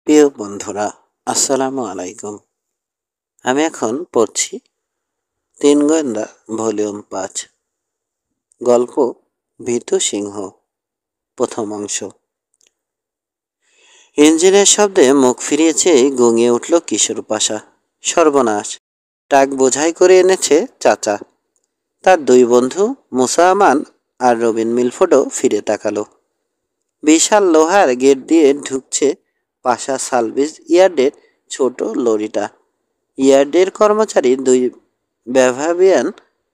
প্রিয় বন্ধুরা, আসসালামু আলাইকুম। আমি এখন পড়ছি তিন গোয়েন্দা ভলিউম ৫, গল্প ভীতু সিংহ, প্রথম অংশ। ইঞ্জিনের শব্দে মুখ ফিরিয়েছেই গুঙিয়ে উঠল কিশোর পাশা। সর্বনাশ! ট্রাক বোঝাই করে এনেছে চাচা। তার দুই বন্ধু মুসা আমান আর রবিন মিলফোর্ডও ফিরে তাকালো। বিশাল লোহার গেট দিয়ে ঢুকছে পাশা সার্ভিস ইয়ার্ডের ছোট লরিটা। ইয়ার্ডের কর্মচারী দুই ব্যাভাবিয়ান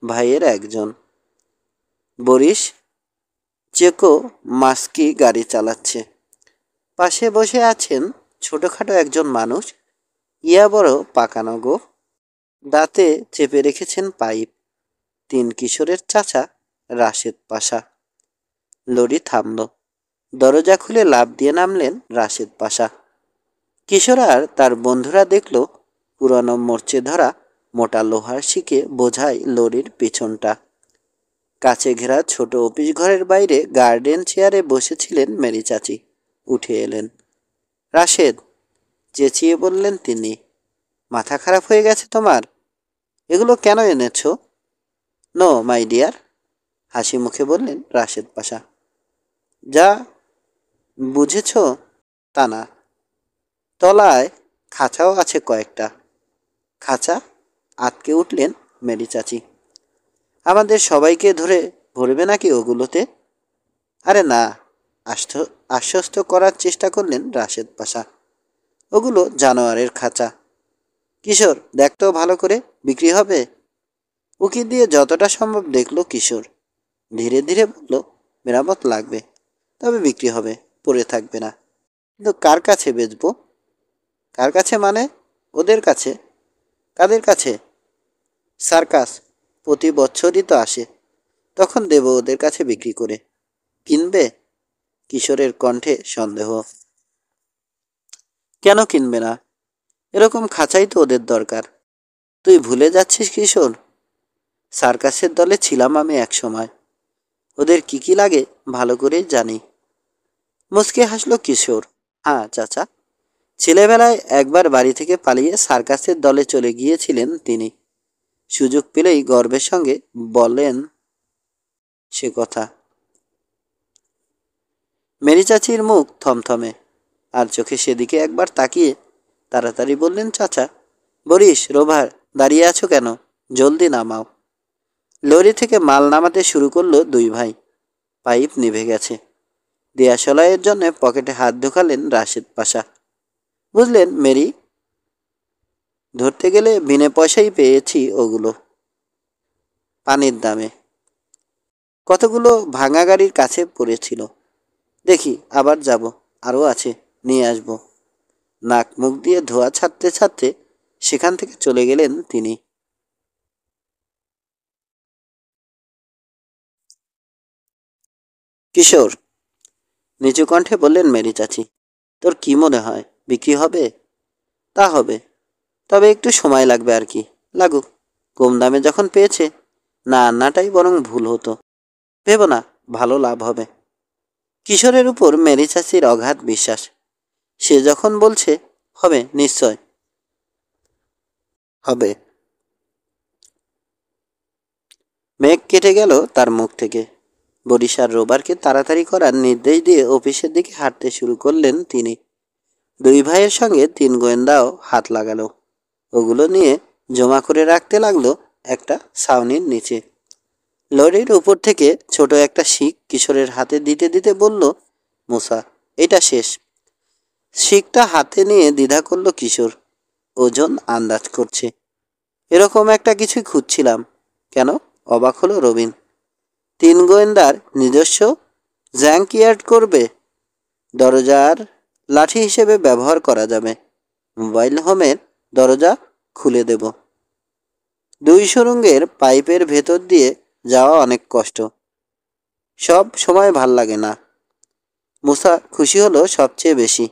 ভাইয়ের একজন, বরিস চেকো মাস্কি গাড়ি চালাচ্ছে। পাশে বসে আছেন ছোটখাটো একজন মানুষ, ইয়া বড় পাকানো গো, দাঁতে চেপে রেখেছেন পাইপ। তিন কিশোরের চাচা রাশেদ পাশা। লরি থামল। দরজা খুলে লাফ দিয়ে নামলেন রাশেদ পাশা। কিশোর আর তার বন্ধুরা দেখল পুরানো মরচে ধরা মোটা লোহার শিকে বোঝাই লরির পিছনটা। কাছে ঘেরা ছোট অফিস ঘরের বাইরে গার্ডেন চেয়ারে বসেছিলেন মেরি চাচি। উঠে এলেন। রাশেদ, চেঁচিয়ে বললেন তিনি, মাথা খারাপ হয়ে গেছে তোমার? এগুলো কেন এনেছ? নো মাই ডিয়ার, হাসি মুখে বললেন রাশেদ পাশা। যা বুঝেছ তা না। তলায় খাঁচাও আছে কয়েকটা। খাঁচা? আটকে উঠলেন মেরি চাচি। আমাদের সবাইকে ধরে ভরবে নাকি ওগুলোতে? আরে না, আশ্বস্ত করার চেষ্টা করলেন রাশেদ পাশা। ওগুলো জানোয়ারের খাঁচা। কিশোর, দেখ তো ভালো করে, বিক্রি হবে? উকি দিয়ে যতটা সম্ভব দেখলো কিশোর। ধীরে ধীরে বলল, মেরামত লাগবে, তবে বিক্রি হবে, পড়ে থাকবে না। কিন্তু কার কাছে বেচবো? কার কাছে মানে? ওদের কাছে। কাদের কাছে? সার্কাস প্রতি বছরই তো আসে, তখন দেব ওদের কাছে বিক্রি করে। কিনবে? কিশোরের কণ্ঠে সন্দেহ। কেন কিনবে না? এরকম খাঁচাই তো ওদের দরকার। তুই ভুলে যাচ্ছিস কিশোর, সার্কাসের দলে ছিলাম আমি এক সময়। ওদের কি কি লাগে ভালো করেই জানি। মুচকে হাসল কিশোর। হ্যাঁ চাচা, ছেলেবেলায় একবার বাড়ি থেকে পালিয়ে সার্কাসের দলে চলে গিয়েছিলেন তিনি। সুযোগ পেলেই গর্বের সঙ্গে বলেন সে কথা। মেরি চাচির মুখ থমথমে, আর চোখে সেদিকে একবার তাকিয়ে তাড়াতাড়ি বললেন, চাচা, বরিস, রোভার, দাঁড়িয়ে আছো কেন? জলদি নামাও। লরি থেকে মাল নামাতে শুরু করলো দুই ভাই। পাইপ নিভে গেছে। দেয়াশলাইয়ের জন্য পকেটে হাত ঢোকালেন রাশেদ পাশা। বুঝলেন মেরি, ধরতে গেলে বিনে পয়সাই পেয়েছি ওগুলো, পানির দামে। কতগুলো ভাঙা গাড়ির কাছে পড়েছিল। দেখি আবার যাব, আরও আছে, নিয়ে আসব। নাক মুখ দিয়ে ধোয়া ছাড়তে ছাড়তে সেখান থেকে চলে গেলেন তিনি। কিশোর, নিচু কণ্ঠে বললেন মেরি চাচি, তোর কি মনে হয় বিক্রি হবে? তা হবে, তবে একটু সময় লাগবে আর কি। লাগুক, কম দামে যখন পেয়েছে, না আনাটাই বরং ভুল হতো। ভেবো না, ভালো লাভ হবে। কিশোরের উপর মেরি চাচির অগাধ বিশ্বাস। সে যখন বলছে হবে, নিশ্চয় হবে। মেঘ কেটে গেল তার মুখ থেকে। বরিশার রোবারকে তাড়াতাড়ি করার নির্দেশ দিয়ে অফিসের দিকে হাঁটতে শুরু করলেন তিনি। দুই ভাইয়ের সঙ্গে তিন গোয়েন্দাও হাত লাগালো। ওগুলো নিয়ে জমা করে রাখতে লাগলো একটা ছাউনির নিচে। লরির উপর থেকে ছোট একটা শিক কিশোরের হাতে দিতে দিতে বলল, মুসা, এটা শেষ। শিকটা হাতে নিয়ে দ্বিধা করলো কিশোর। ওজন আন্দাজ করছে। এরকম একটা কিছুই খুঁজছিলাম। কেন? অবাক হলো রবিন। তিন গোয়েন্দার নিজস্ব জ্যাঙ্কইয়ার্ড করবে? দরজার লাঠি হিসেবে ব্যবহার করা যাবে। মোবাইল হোমের দরজা খুলে দেব। দুই সুরঙ্গের পাইপের ভেতর দিয়ে যাওয়া অনেক কষ্ট, সব সময় ভাল লাগে না। মুসা খুশি হলো সবচেয়ে বেশি।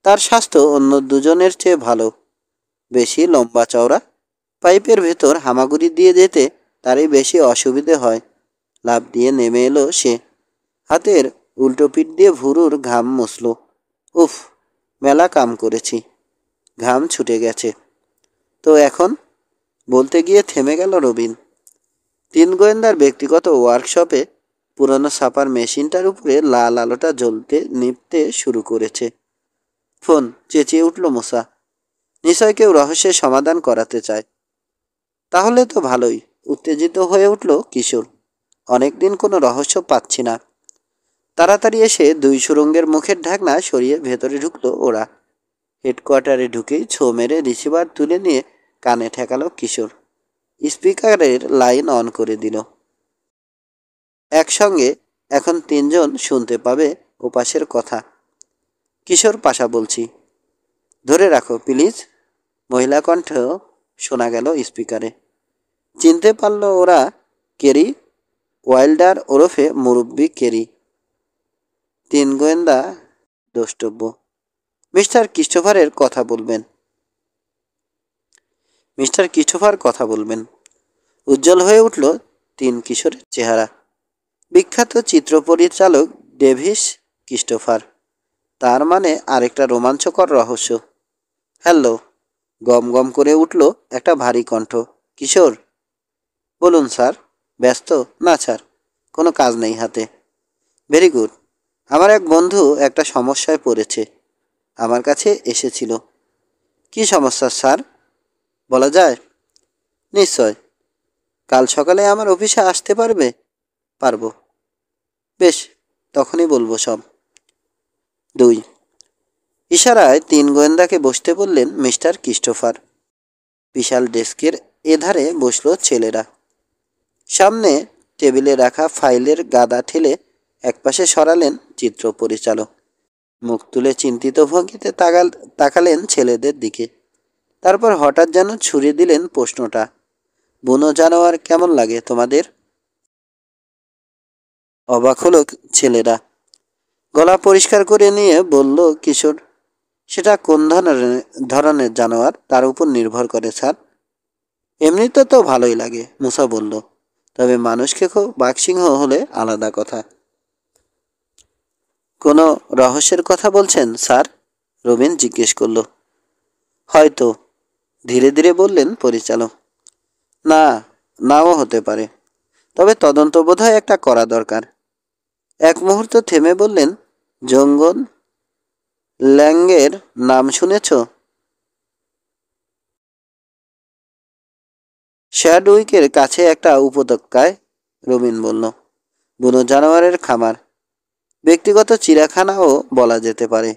তার স্বাস্থ্য অন্য দুজনের চেয়ে ভালো, বেশি লম্বা চওড়া। পাইপের ভেতর হামাগুড়ি দিয়ে যেতে তারই বেশি অসুবিধে হয়। লাফ দিয়ে নেমে এলো সে। হাতের উল্টো পিঠ দিয়ে ভুরুর ঘাম মুছল। উফ, মেলা কাম করেছি, ঘাম ছুটে গেছে। তো এখন? বলতে গিয়ে থেমে গেল রবিন। তিন গোয়েন্দার ব্যক্তিগত ওয়ার্কশপে পুরনো ছাপার মেশিনটার উপরে লাল আলোটা জ্বলতে নিভতে শুরু করেছে। ফোন, চেঁচিয়ে উঠল মুসা। নিশ্চয় কেউ রহস্যের সমাধান করাতে চায়। তাহলে তো ভালোই, উত্তেজিত হয়ে উঠল কিশোর। অনেকদিন কোনো রহস্য পাচ্ছি না। তাড়াতাড়ি এসে দুই সুরঙ্গের মুখের ঢাকনা সরিয়ে ভেতরে ঢুকলো ওরা। হেডকোয়ার্টারে ঢুকেই ছো মেরে রিসিভার তুলে নিয়ে কানে ঠেকালো কিশোর। স্পিকারের লাইন অন করে দিল। একসঙ্গে এখন তিনজন শুনতে পাবে ওপাশের কথা। কিশোর পাশা বলছি, ধরে রাখো প্লিজ। মহিলা কণ্ঠ শোনা গেল স্পিকারে। চিনতে পারল ওরা কেরি ওয়াইল্ডার ওরফে মুরব্বি কেরি। তিন গোয়েন্দা দ্রষ্টব্য। মিস্টার ক্রিস্টোফারের কথা বলবেন। মিস্টার ক্রিস্টোফার কথা বলবেন। উজ্জ্বল হয়ে উঠল তিন কিশোরের চেহারা। বিখ্যাত চিত্র পরিচালক ডেভিস ক্রিস্টোফার। তার মানে আরেকটা রোমাঞ্চকর রহস্য। হ্যালো, গম গম করে উঠল একটা ভারী কণ্ঠ। কিশোর? বলুন স্যার। ব্যস্ত? না স্যার, কোনো কাজ নেই হাতে। Very good. আমার এক বন্ধু একটা সমস্যায় পড়েছে, আমার কাছে এসেছিল। কি সমস্যা স্যার, বলা যায়? নিশ্চয়। কাল সকালে আমার অফিসে আসতে পারবে? পারবো। বেশ, তখনই বলবো সব। 2। ইশারায় তিন গোয়েন্দাকে বসতে বললেন মিস্টার ক্রিস্টোফার। বিশাল ডেস্কের এধারে বসল ছেলেরা। সামনে টেবিলে রাখা ফাইলের গাদা ঠেলে একপাশে সরালেন চিত্র পরিচালক। মুখ তুলে চিন্তিত ভঙ্গিতে তাকালেন ছেলেদের দিকে। তারপর হঠাৎ যেন ছুড়ে দিলেন প্রশ্নটা, বুনো জানোয়ার কেমন লাগে তোমাদের? অবাক হলো ছেলেরা। গলা পরিষ্কার করে নিয়ে বলল কিশোর, সেটা কোন ধরনের জানোয়ার তার উপর নির্ভর করে স্যার। এমনিতে তো ভালোই লাগে, মুসা বলল, তবে মানুষকে বাঘসিংহ হলে আলাদা কথা। কোনো রহস্যের কথা বলছেন স্যার? রবিন জিজ্ঞেস করল। হয়তো, ধীরে ধীরে বললেন পরিচালক। না, নাও হতে পারে, তবে তদন্ত বোধহয় একটা করা দরকার। এক মুহূর্ত থেমে বললেন, জঙ্গল ল্যাংয়ের নাম শুনেছ? শ্যাডউইকের কাছে একটা উপত্যকায়, রবিন বলল। বুনো জানোয়ারের খামার, ব্যক্তিগত চিড়িয়াখানাও বলা যেতে পারে।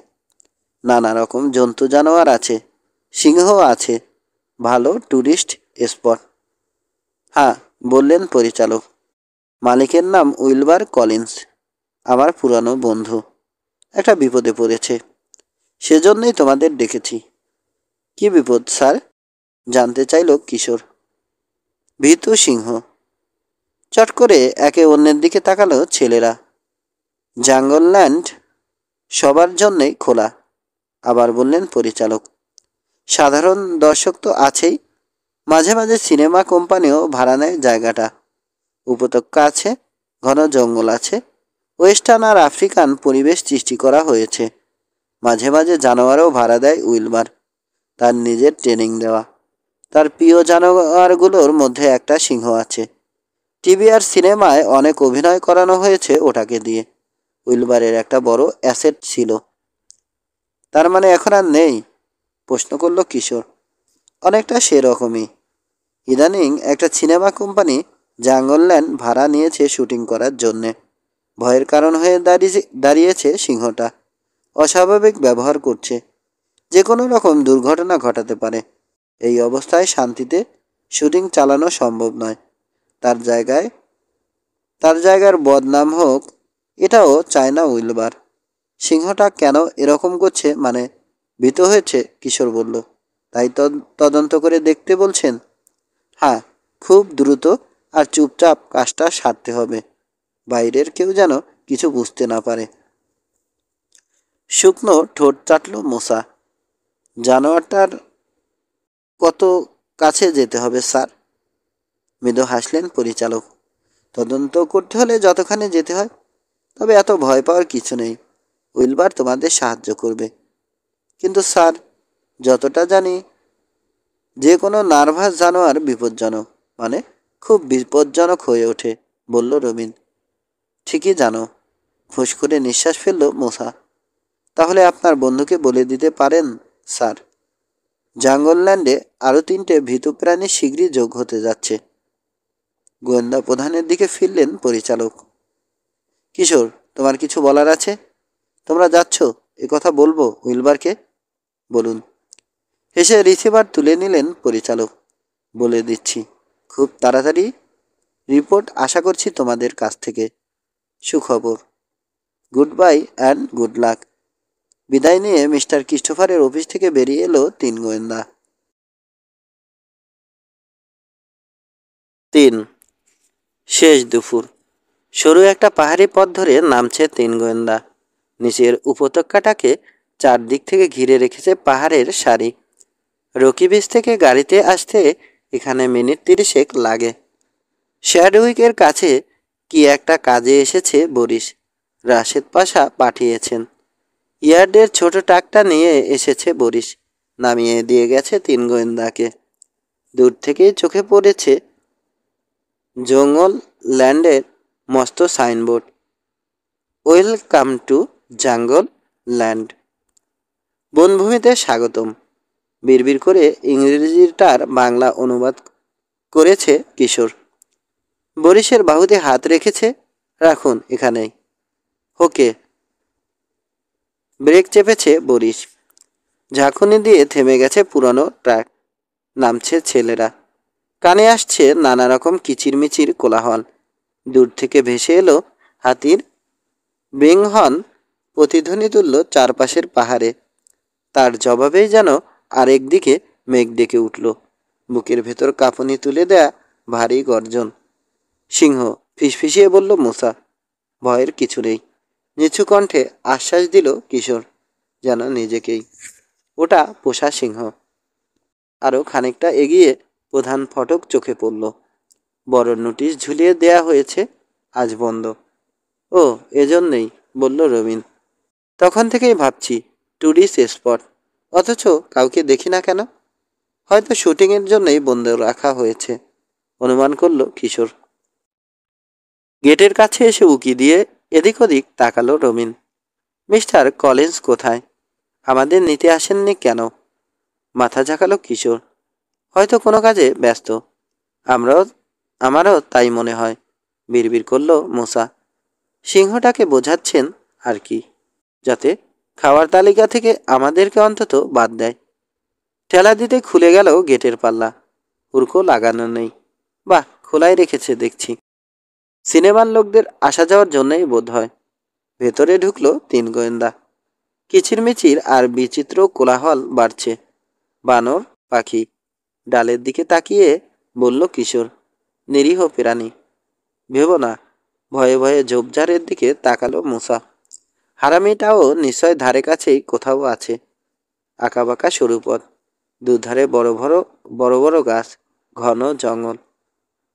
নানা রকম জন্তু জানোয়ার আছে, সিংহ আছে, ভালো ট্যুরিস্ট স্পট। হ্যাঁ, বললেন পরিচালক। মালিকের নাম উইলবার কলিন্স, আমার পুরানো বন্ধু। একটা বিপদে পড়েছে, সেজন্যই তোমাদের ডেকেছি। কি বিপদ স্যার? জানতে চাইল কিশোর। ভীতু সিংহ। চট করে একে অন্যের দিকে তাকালো ছেলেরা। জাঙ্গলল্যান্ড সবার জন্যই খোলা, আবার বললেন পরিচালক। সাধারণ দর্শক তো আছেই, মাঝে মাঝে সিনেমা কোম্পানিও ভাড়া নেয় জায়গাটা। উপত্যকা আছে, ঘন জঙ্গল আছে, ওয়েস্টার্ন আর আফ্রিকান পরিবেশ সৃষ্টি করা হয়েছে। মাঝে মাঝে জানোয়ারও ভাড়া দেয় উইলবার, তার নিজের ট্রেনিং দেওয়া। তার প্রিয় জানোয়ারগুলোর মধ্যে একটা সিংহ আছে। টিভি আর সিনেমায় অনেক অভিনয় করানো হয়েছে ওটাকে দিয়ে। উইলবারের একটা বড় অ্যাসেট ছিল। তার মানে এখন আর নেই? প্রশ্ন করল কিশোর। অনেকটা সেরকমই। ইদানিং একটা সিনেমা কোম্পানি জাঙ্গলল্যান্ড ভাড়া নিয়েছে শুটিং করার জন্যে। ভয়ের কারণ হয়ে দাঁড়িয়েছে সিংহটা। অস্বাভাবিক ব্যবহার করছে, যে কোনো রকম দুর্ঘটনা ঘটাতে পারে। এই অবস্থায় শান্তিতে শুটিং চালানো সম্ভব নয়। তার জায়গার বদনাম হোক, এটাও চায় না উইলবার। সিংহটা কেন এরকম করছে, মানে ভীত হয়েছে, কিশোর বলল। তাই তদন্ত করে দেখতে বলছেন? হ্যাঁ, খুব দ্রুত আর চুপচাপ কাজটা সারতে হবে, বাইরের কেউ যেন কিছু বুঝতে না পারে। শুকনো ঠোঁট চাটল মোসা। জানোয়ারটার কত কাছে যেতে হবে স্যার? মৃদু হাসলেন পরিচালক। তদন্ত করতে হলে যতখানি যেতে হয়, তবে এত ভয় পাওয়ার কিছু নেই। উইলবার তোমাদের সাহায্য করবে। কিন্তু স্যার, যতটা জানি যে কোনো নার্ভাস জানোয়ার বিপজ্জনক, মানে খুব বিপজ্জনক হয়ে ওঠে, বলল রবিন। ঠিকই জানো, ফুঁস করে নিঃশ্বাস ফেলল মোসা। তাহলে আপনার বন্ধুকে বলে দিতে পারেন স্যার, জাঙ্গলল্যান্ডে আরও 3টে ভীতু প্রাণী শীঘ্রই যোগ হতে যাচ্ছে। গোয়েন্দা প্রধানের দিকে ফিরলেন পরিচালক। কিশোর, তোমার কিছু বলার আছে? তোমরা যাচ্ছ, কথা বলবো উইলবারকে? বলুন। হেসে রিসিভার তুলে নিলেন পরিচালক। বলে দিচ্ছি, খুব তাড়াতাড়ি রিপোর্ট আশা করছি তোমাদের কাছ থেকে। সুখবর। Good bye and good luck. বিদায় নিয়ে মিস্টার ক্রিস্টোফারের অফিস থেকে বেরিয়ে এলো 3 গোয়েন্দা। 3। শেষ দুপুর। সরু একটা পাহাড়ি পথ ধরে নামছে 3 গোয়েন্দা। নিচের উপত্যকাটাকে চারদিক থেকে ঘিরে রেখেছে পাহাড়ের সারি। রকি বিচ থেকে গাড়িতে আসতে এখানে মিনিট 30 লাগে। শ্যাডউইকের কাছে কি একটা কাজে এসেছে বরিস। রাশেদ পাশা পাঠিয়েছেন। ইয়ার্ডের ছোট ট্রাকটা নিয়ে এসেছে বরিস। নামিয়ে দিয়ে গেছে 3 গোয়েন্দাকে। দূর থেকেই চোখে পড়েছে জঙ্গল ল্যান্ডের মস্ত সাইনবোর্ড, ওয়েলকাম টু জঙ্গল ল্যান্ড, বনভূমিতে স্বাগতম। বিড়বিড় করে ইংরেজিটার বাংলা অনুবাদ করেছে কিশোর। বরিশের বাহুতে হাত রেখেছে। রাখুন এখানেই। ওকে। Break চেপেছে Boris. ঝাঁকুনি দিয়ে থেমে গেছে পুরনো ট্রাক। নামছে ছেলেরা। কানে আসছে নানা রকম কিচিরমিচির কোলাহল। দূর থেকে ভেসে এলো হাতির বেংহন, প্রতিধ্বনি তুলল চারপাশের পাহাড়ে। তার জবাবেই যেন আরেক দিকে মেঘ ডেকে উঠল। বুকের ভেতর কাঁপুনি তুলে দেয়া ভারী গর্জন। সিংহ, ফিসফিসিয়ে বলল মুসা। ভয়ের কিছু নেই, নিচু কণ্ঠে আশ্বাস দিল কিশোর, যেন নিজেকেই। ওটা পোষা সিংহ। আরও খানিকটা এগিয়ে প্রধান ফটক চোখে পড়ল। বড় নোটিশ ঝুলিয়ে দেয়া হয়েছে, আজ বন্ধ। ও, এজন্যই, বলল রবিন। তখন থেকেই ভাবছি টুরিস্ট স্পট, অথচ কাউকে দেখি না কেন। হয়তো শুটিংয়ের জন্যই বন্ধ রাখা হয়েছে, অনুমান করল কিশোর। গেটের কাছে এসে উকি দিয়ে এদিক ওদিক তাকালো রবিন। মিস্টার কলিন্স কোথায়? আমাদের নিতে আসেননি কেন? মাথা ঝাঁকালো কিশোর। হয়তো কোনো কাজে ব্যস্ত। আমারও তাই মনে হয়, বিড়বিড় করল মুসা। সিংহটাকে বোঝাচ্ছেন আর কি, যাতে খাওয়ার তালিকা থেকে আমাদেরকে অন্তত বাদ দেয়। ঠেলা দিতে খুলে গেল গেটের পাল্লা। হুড়কো লাগানো নেই। বাহ, খোলাই রেখেছে দেখছি। সিনেমার লোকদের আসা যাওয়ার জন্যই বোধ হয়। ভেতরে ঢুকলো 3 গোয়েন্দা। কিচিরমিচির আর বিচিত্র কোলাহল বাড়ছে। বানর পাখি। ডালের দিকে তাকিয়ে বলল কিশোর, নিরীহ প্রাণী। ভেব না। ভয়ে ভয়ে ঝোপঝাড়ের দিকে তাকালো মুসা। হারামিটাও নিশ্চয় ধারে কাছেই কোথাও আছে। আঁকাবাঁকা সরু পথ, দুধারে বড় বড় গাছ, ঘন জঙ্গল।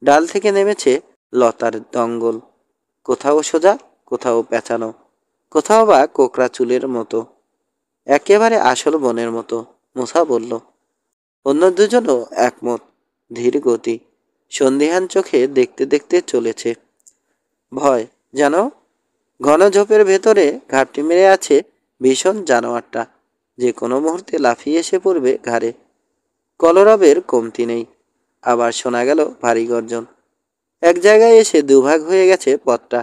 ডাল থেকে নেমেছে লতার দঙ্গল। কোথাও সোজা, কোথাও পেঁচানো, কোথাও বা কোকড়া চুলের মতো। একেবারে আসল বনের মতো, মুসা বলল। অন্য দুজনও একমত। ধীর গতি, সন্দিহান চোখে দেখতে দেখতে চলেছে। ভয় যেন ঘন ঝোপের ভেতরে ঘাপটি মেরে আছে ভীষণ জানোয়ারটা, যে কোনো মুহূর্তে লাফিয়ে এসে পড়বে ঘাড়ে। কলরবের কমতি নেই। আবার শোনা গেল ভারী গর্জন। এক জায়গায় এসে দুভাগ হয়ে গেছে পথটা।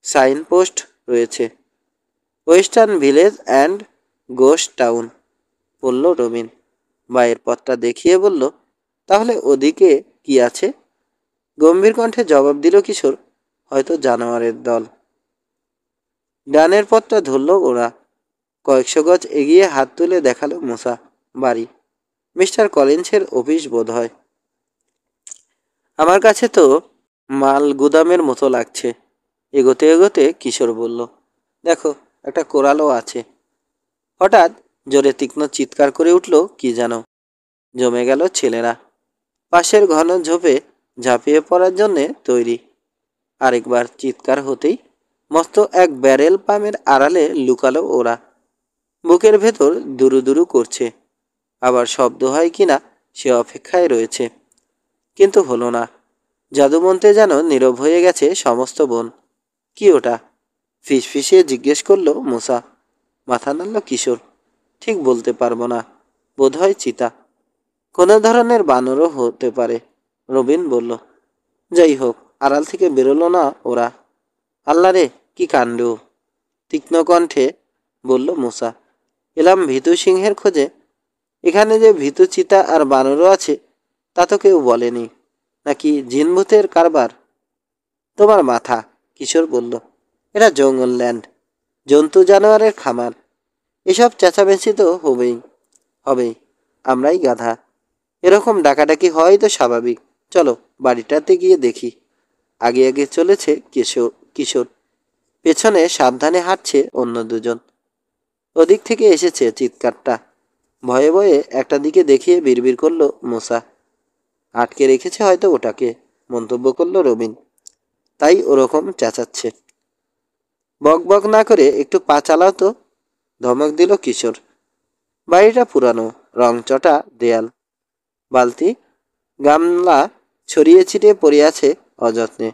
সাইনপোস্ট রয়েছে, western village and ghost town, বলল রবিন। বাইরের পথটা দেখিয়ে বলল, তাহলে ওদিকে কি আছে? গম্ভীর কণ্ঠে জবাব দিল কিশোর, হয়তো জানোয়ারের দল। ডানের পথটা ধরল ওরা। কয়েকশো গজ এগিয়ে হাত তুলে দেখালো মুসা। বাড়ি, মিস্টার কলিন্সের অফিস বোধ হয়। আমার কাছে তো মাল গুদামের মতো লাগছে। এগোতে এগোতে কিশোর বলল, দেখো, একটা কোরালও আছে। হঠাৎ জোরে তীক্ষ্ণ চিৎকার করে উঠল কি যেন। জমে গেল ছেলেরা। পাশের ঘন ঝোপে ঝাঁপিয়ে পড়ার জন্যে তৈরি। আরেকবার চিৎকার হতেই মস্ত এক ব্যারেল পামের আড়ালে লুকালো ওরা। বুকের ভেতর দুরু দুরু করছে, আবার শব্দ হয় কিনা সে অপেক্ষায় রয়েছে। কিন্তু হলো না। জাদুমন্ত্রে যেন নীরব হয়ে গেছে সমস্ত বন। কি ওটা? ফিসফিসিয়ে জিজ্ঞেস করলো মুসা। মাথা নাড়ল কিশোর। ঠিক বলতে পারবো না, বোধহয় চিতা। কোনো ধরনের বানরও হতে পারে, রবিন বলল। যাই হোক, আড়াল থেকে বেরোলো না ওরা। আল্লাহ রে, কি কাণ্ড! তীক্ষ্ণ কণ্ঠে বলল মুসা। এলাম ভীতু সিংহের খোঁজে। এখানে যে ভীতু চিতা আর বানরও আছে তা তো কেউ বলেনি। নাকি জিনভূতের কারবার? তোমার মাথা, কিশোর বলল। এটা জঙ্গল ল্যান্ড, জন্তু জানোয়ারের খামার। এসব চেঁচামেচি তো হবেই। আমরাই গাধা। এরকম ডাকাডাকি হয় তো স্বাভাবিক। চলো বাড়িটাতে গিয়ে দেখি। আগে আগে চলেছে কিশোর। পেছনে সাবধানে হাঁটছে অন্য দুজন। ওদিক থেকে এসেছে চিৎকারটা। ভয়ে ভয়ে একটা দিকে দেখিয়ে বিড়বিড় করলো মোসা। আটকে রেখেছে হয়তো ওটাকে, মন্তব্য করলো রবিন। তাই ওরকম চেঁচাচ্ছে। বক বক না করে একটু পা চালাও তো, ধমক দিল কিশোর। বাড়িটা পুরানো, রংচটা দেয়াল, বালতি গামলা ছড়িয়ে ছিটিয়ে পড়ে আছে অযত্নে।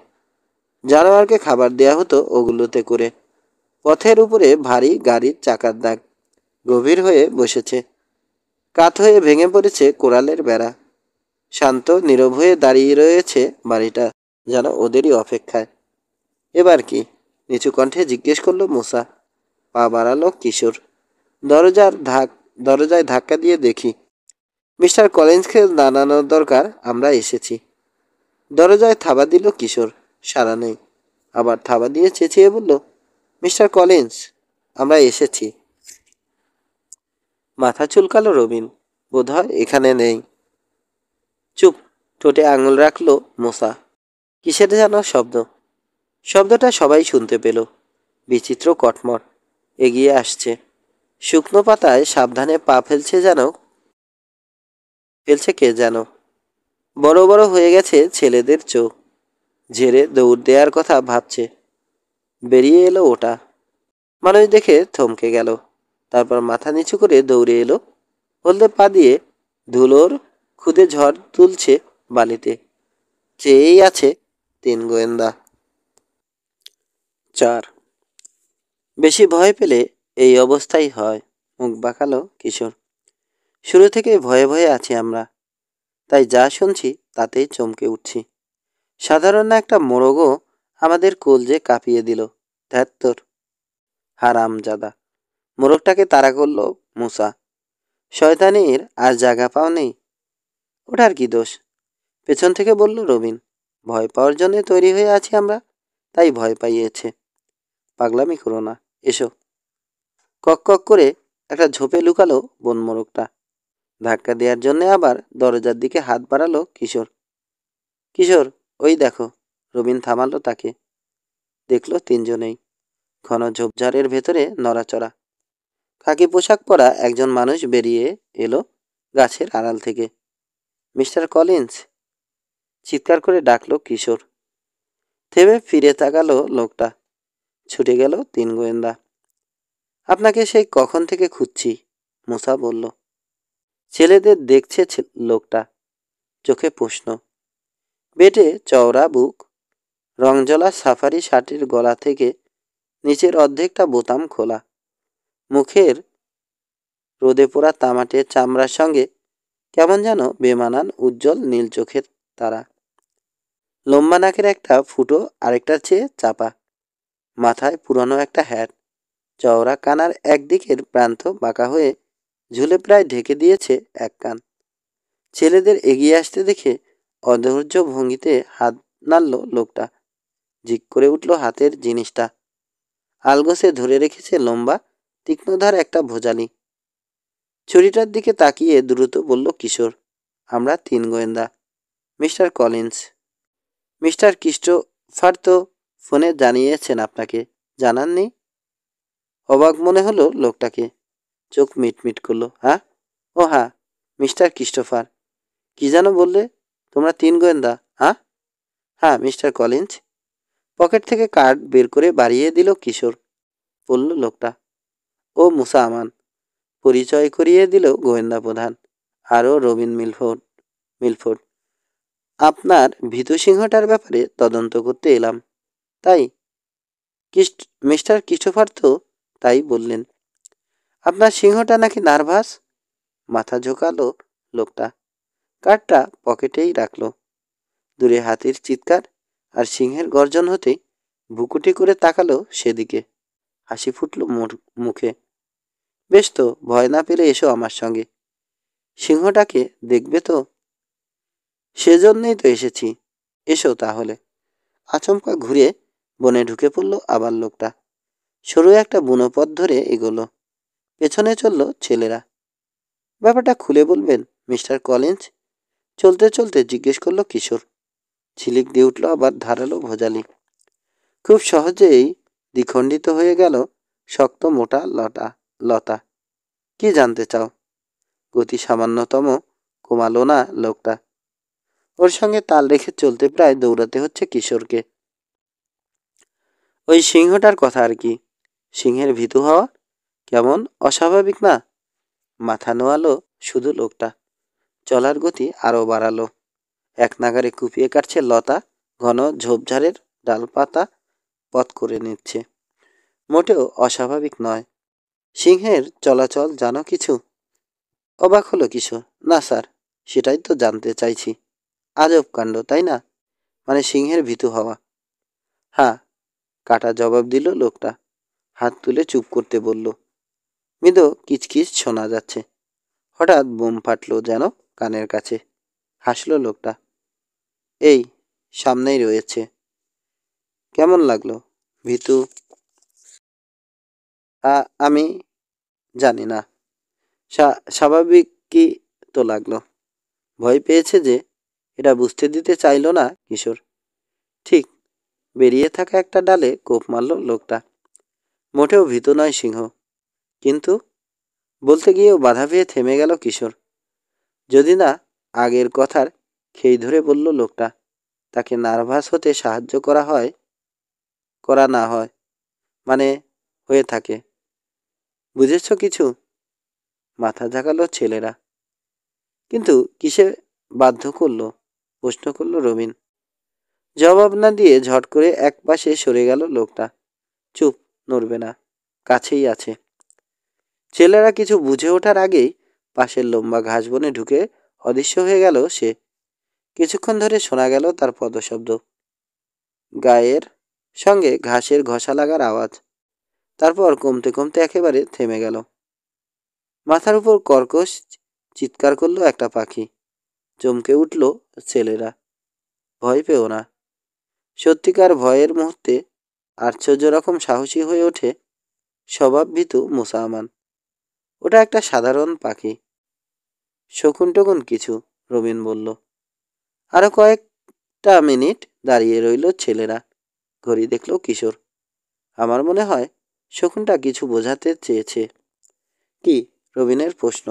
জানোয়ারকে খাবার দেয়া হতো ওগুলোতে করে। পথের উপরে ভারী গাড়ির চাকার দাগ গভীর হয়ে বসেছে। কাত হয়ে ভেঙে পড়েছে কোরালের বেড়া। শান্ত নীরব হয়ে দাঁড়িয়ে রয়েছে বাড়িটা, যেন ওদেরই অপেক্ষায়। এবার কি? নিচু কণ্ঠে জিজ্ঞেস করলো মুসা। পা বাড়ালো কিশোর। দরজার দরজায় ধাক্কা দিয়ে দেখি মিস্টার কলিন্সকে জানানোর দরকার আমরা এসেছি। দরজায় থাবা দিল কিশোর। সাড়া নেই। আবার থাবা দিয়ে চেঁচিয়ে বলল, মিস্টার কলিন্স, আমরা এসেছি। মাথা চুলকালো রবিন। বোধহয় এখানে নেই। চুপ। ঠোঁটে আঙুল রাখলো মোসা। কিসের যেন শব্দ। শব্দটা সবাই শুনতে পেল। বিচিত্র কটমট এগিয়ে আসছে। শুকনো পাতায় সাবধানে পা ফেলছে কে যেন। বড় বড় হয়ে গেছে ছেলেদের চোখ। ঝেড়ে দৌড় দেওয়ার কথা ভাবছে। বেরিয়ে এলো ওটা। মানুষ দেখে থমকে গেল। তারপর মাথা নিচু করে দৌড়ে এলো। হলদে পা দিয়ে ধুলোর খুদে ঝড় তুলছে বালিতে। চেয়েই আছে তিন গোয়েন্দা। 4। বেশি ভয় পেলে এই অবস্থাই হয়, মুখ বাঁকালো কিশোর। শুরু থেকেই ভয়ে ভয়ে আছি আমরা, তাই যা শুনছি তাতেই চমকে উঠছি। সাধারণ একটা মোরগও আমাদের কলজে কাঁপিয়ে দিল। ধ্যাত্তর, হারামজাদা! মোরগটাকে তাড়া করলো মুসা। শয়তানির আর জায়গা পাও নেই। ওটার কি দোষ? পেছন থেকে বলল রবিন। ভয় পাওয়ার জন্য তৈরি হয়ে আছি আমরা, তাই ভয় পাইয়েছে। পাগলামি করো না, এসো। কক কক করে একটা ঝোপে লুকালো বনমোরগটা। ধাক্কা দেওয়ার জন্য আবার দরজার দিকে হাত বাড়ালো কিশোর। কিশোর, ওই দেখো। রবিন থামালো তাকে। দেখলো তিনজনেই। ঘন ঝোপঝাড়ের ভেতরে নড়াচড়া। খাকি পোশাক পরা একজন মানুষ বেরিয়ে এলো গাছের আড়াল থেকে। মিস্টার কলিন্স, চিৎকার করে ডাকলো কিশোর। থেমে ফিরে তাকালো লোকটা। ছুটে গেল তিন গোয়েন্দা। আপনাকে সেই কখন থেকে খুঁজছি, মুসা বলল। ছেলেদের দেখছে লোকটা। চোখে প্রশ্ন। বেটে চওড়া বুক, রংজলা সাফারি শার্টের গলা থেকে নিচের অর্ধেকটা বোতাম খোলা। মুখের রোদে পোড়া তামাটে চামড়ার সঙ্গে কেমন যেন বেমানান উজ্জ্বল নীল চোখের তারা। লম্বা নাকের একটা ফুটো আরেকটার চেয়ে চাপা। মাথায় পুরনো একটা হ্যাট। চওড়া কানার একদিকের প্রান্ত বাঁকা হয়ে ঝুলে প্রায় ঢেকে দিয়েছে এক কান। ছেলেদের এগিয়ে আসতে দেখে অধৈর্য ভঙ্গিতে হাত নাড়ল লোকটা। ঝিক করে উঠল হাতের জিনিসটা। আলগোসে ধরে রেখেছে লম্বা তীক্ষ্ণধার একটা ভোজালি। ছুরিটার দিকে তাকিয়ে দ্রুত বলল কিশোর, আমরা তিন গোয়েন্দা। Mister Collins. মিস্টার ক্রিস্টোফার তো ফোনে জানিয়েছেন আপনাকে, জানাননি? অবাক মনে হলো লোকটাকে। চোখ মিটমিট করলো। হ্যাঁ? ও হ্যাঁ, মিস্টার ক্রিস্টোফার। কি যেন বললে? তোমরা তিন গোয়েন্দা? হ্যাঁ হ্যাঁ, মিস্টার কলিন্স। পকেট থেকে কার্ড বের করে বাড়িয়ে দিল কিশোর। বলল লোকটা, ও মুসা আমান, পরিচয় করিয়ে দিল গোয়েন্দা প্রধান, আরও রবিন মিলফোর্ড। আপনার ভীতু সিংহটার ব্যাপারে তদন্ত করতে এলাম। তাই মিস্টার ক্রিস্টোফার তো তাই বললেন। আপনার সিংহটা নাকি নার্ভাস? মাথা ঝোঁকালো লোকটা, কার্ডটা পকেটেই রাখলো। দূরে হাতির চিৎকার আর সিংহের গর্জন হতেই ভুকুটি করে তাকালো সেদিকে। হাসি ফুটল মুখে। বেশ তো, ভয় না পেলে এসো আমার সঙ্গে। সিংহটাকে দেখবে তো? সেজন্যই তো এসেছি। এসো তাহলে। আচমকা ঘুরে বনে ঢুকে পড়ল আবার লোকটা। সরু একটা বুনো পথ ধরে এগোলো। পেছনে চলল ছেলেরা। ব্যাপারটা খুলে বলবেন মিস্টার কলিন্স? চলতে চলতে জিজ্ঞেস করলো কিশোর। ঝিলিক দিয়ে উঠল আবার ধারালো ভোজালি। খুব সহজেই দ্বিখণ্ডিত হয়ে গেল শক্ত মোটা লতা। কি জানতে চাও? গতি সামান্যতম কমালো না লোকটা। ওর সঙ্গে তাল রেখে চলতে প্রায় দৌড়াতে হচ্ছে কিশোরকে। ওই সিংহটার কথা আর কি। সিংহের ভীতু হওয়া কেমন অস্বাভাবিক না? মাথা নোয়ালো শুধু লোকটা। চলার গতি আরও বাড়ালো। এক নাগারে কুপিয়ে কাটছে লতা, ঘন ঝোপঝাড়ের ডালপাতা পথ করে নিচ্ছে। মোটেও অস্বাভাবিক নয়। সিংহের চলাচল জানো কিছু? অবাক হলো কিশোর। না স্যার, সেটাই তো জানতে চাইছি। আজব কাণ্ড, তাই না? মানে সিংহের ভীতু হওয়া। হ্যাঁ, কাটা জবাব দিল লোকটা। হাত তুলে চুপ করতে বলল। মৃদু কিচকিচ শোনা যাচ্ছে। হঠাৎ বোম ফাটলো যেন কানের কাছে। হাসলো লোকটা। এই সামনেই রয়েছে। কেমন লাগলো? ভীতু? আমি জানি না। স্বাভাবিক কি তো লাগলো। ভয় পেয়েছে যে, এটা বুঝতে দিতে চাইল না কিশোর। ঠিক বেরিয়ে থাকা একটা ডালে কোপ মারল লোকটা। মোটেও ভীতু নয় সিংহ। কিন্তু বলতে গিয়েও বাধা পেয়ে থেমে গেল কিশোর। যদি না আগের কথার খেই ধরে বলল লোকটা, তাকে নার্ভাস হতে সাহায্য করা না হয়, মানে হয়ে থাকে। বুঝেছ কিছু? মাথা ঝাঁকালো ছেলেরা। কিন্তু কিসে বাধ্য করলো? প্রশ্ন করল রবিন। জবাব না দিয়ে ঝট করে এক পাশে সরে গেল লোকটা। চুপ, নড়বে না, কাছেই আছে। ছেলেরা কিছু বুঝে ওঠার আগেই পাশের লম্বা ঘাস বনে ঢুকে অদৃশ্য হয়ে গেল সে। কিছুক্ষণ ধরে শোনা গেল তার পদশব্দ, গায়ের সঙ্গে ঘাসের ঘষা লাগার আওয়াজ। তারপর কমতে কমতে একেবারে থেমে গেল। মাথার উপর কর্কশ চিৎকার করলো একটা পাখি। চমকে উঠল ছেলেরা। ভয় পেও না। সত্যিকার ভয়ের মুহূর্তে আশ্চর্য রকম সাহসী হয়ে ওঠে স্বভাবভীতু মুসা আমান। ওটা একটা সাধারণ পাখি। শকুন টকুন কিছু, রবিন বলল। আরো কয়েকটা মিনিট দাঁড়িয়ে রইল ছেলেরা। ঘড়ি দেখল কিশোর। আমার মনে হয় শকুনটা কিছু বোঝাতে চেয়েছে। কি? রবিনের প্রশ্ন।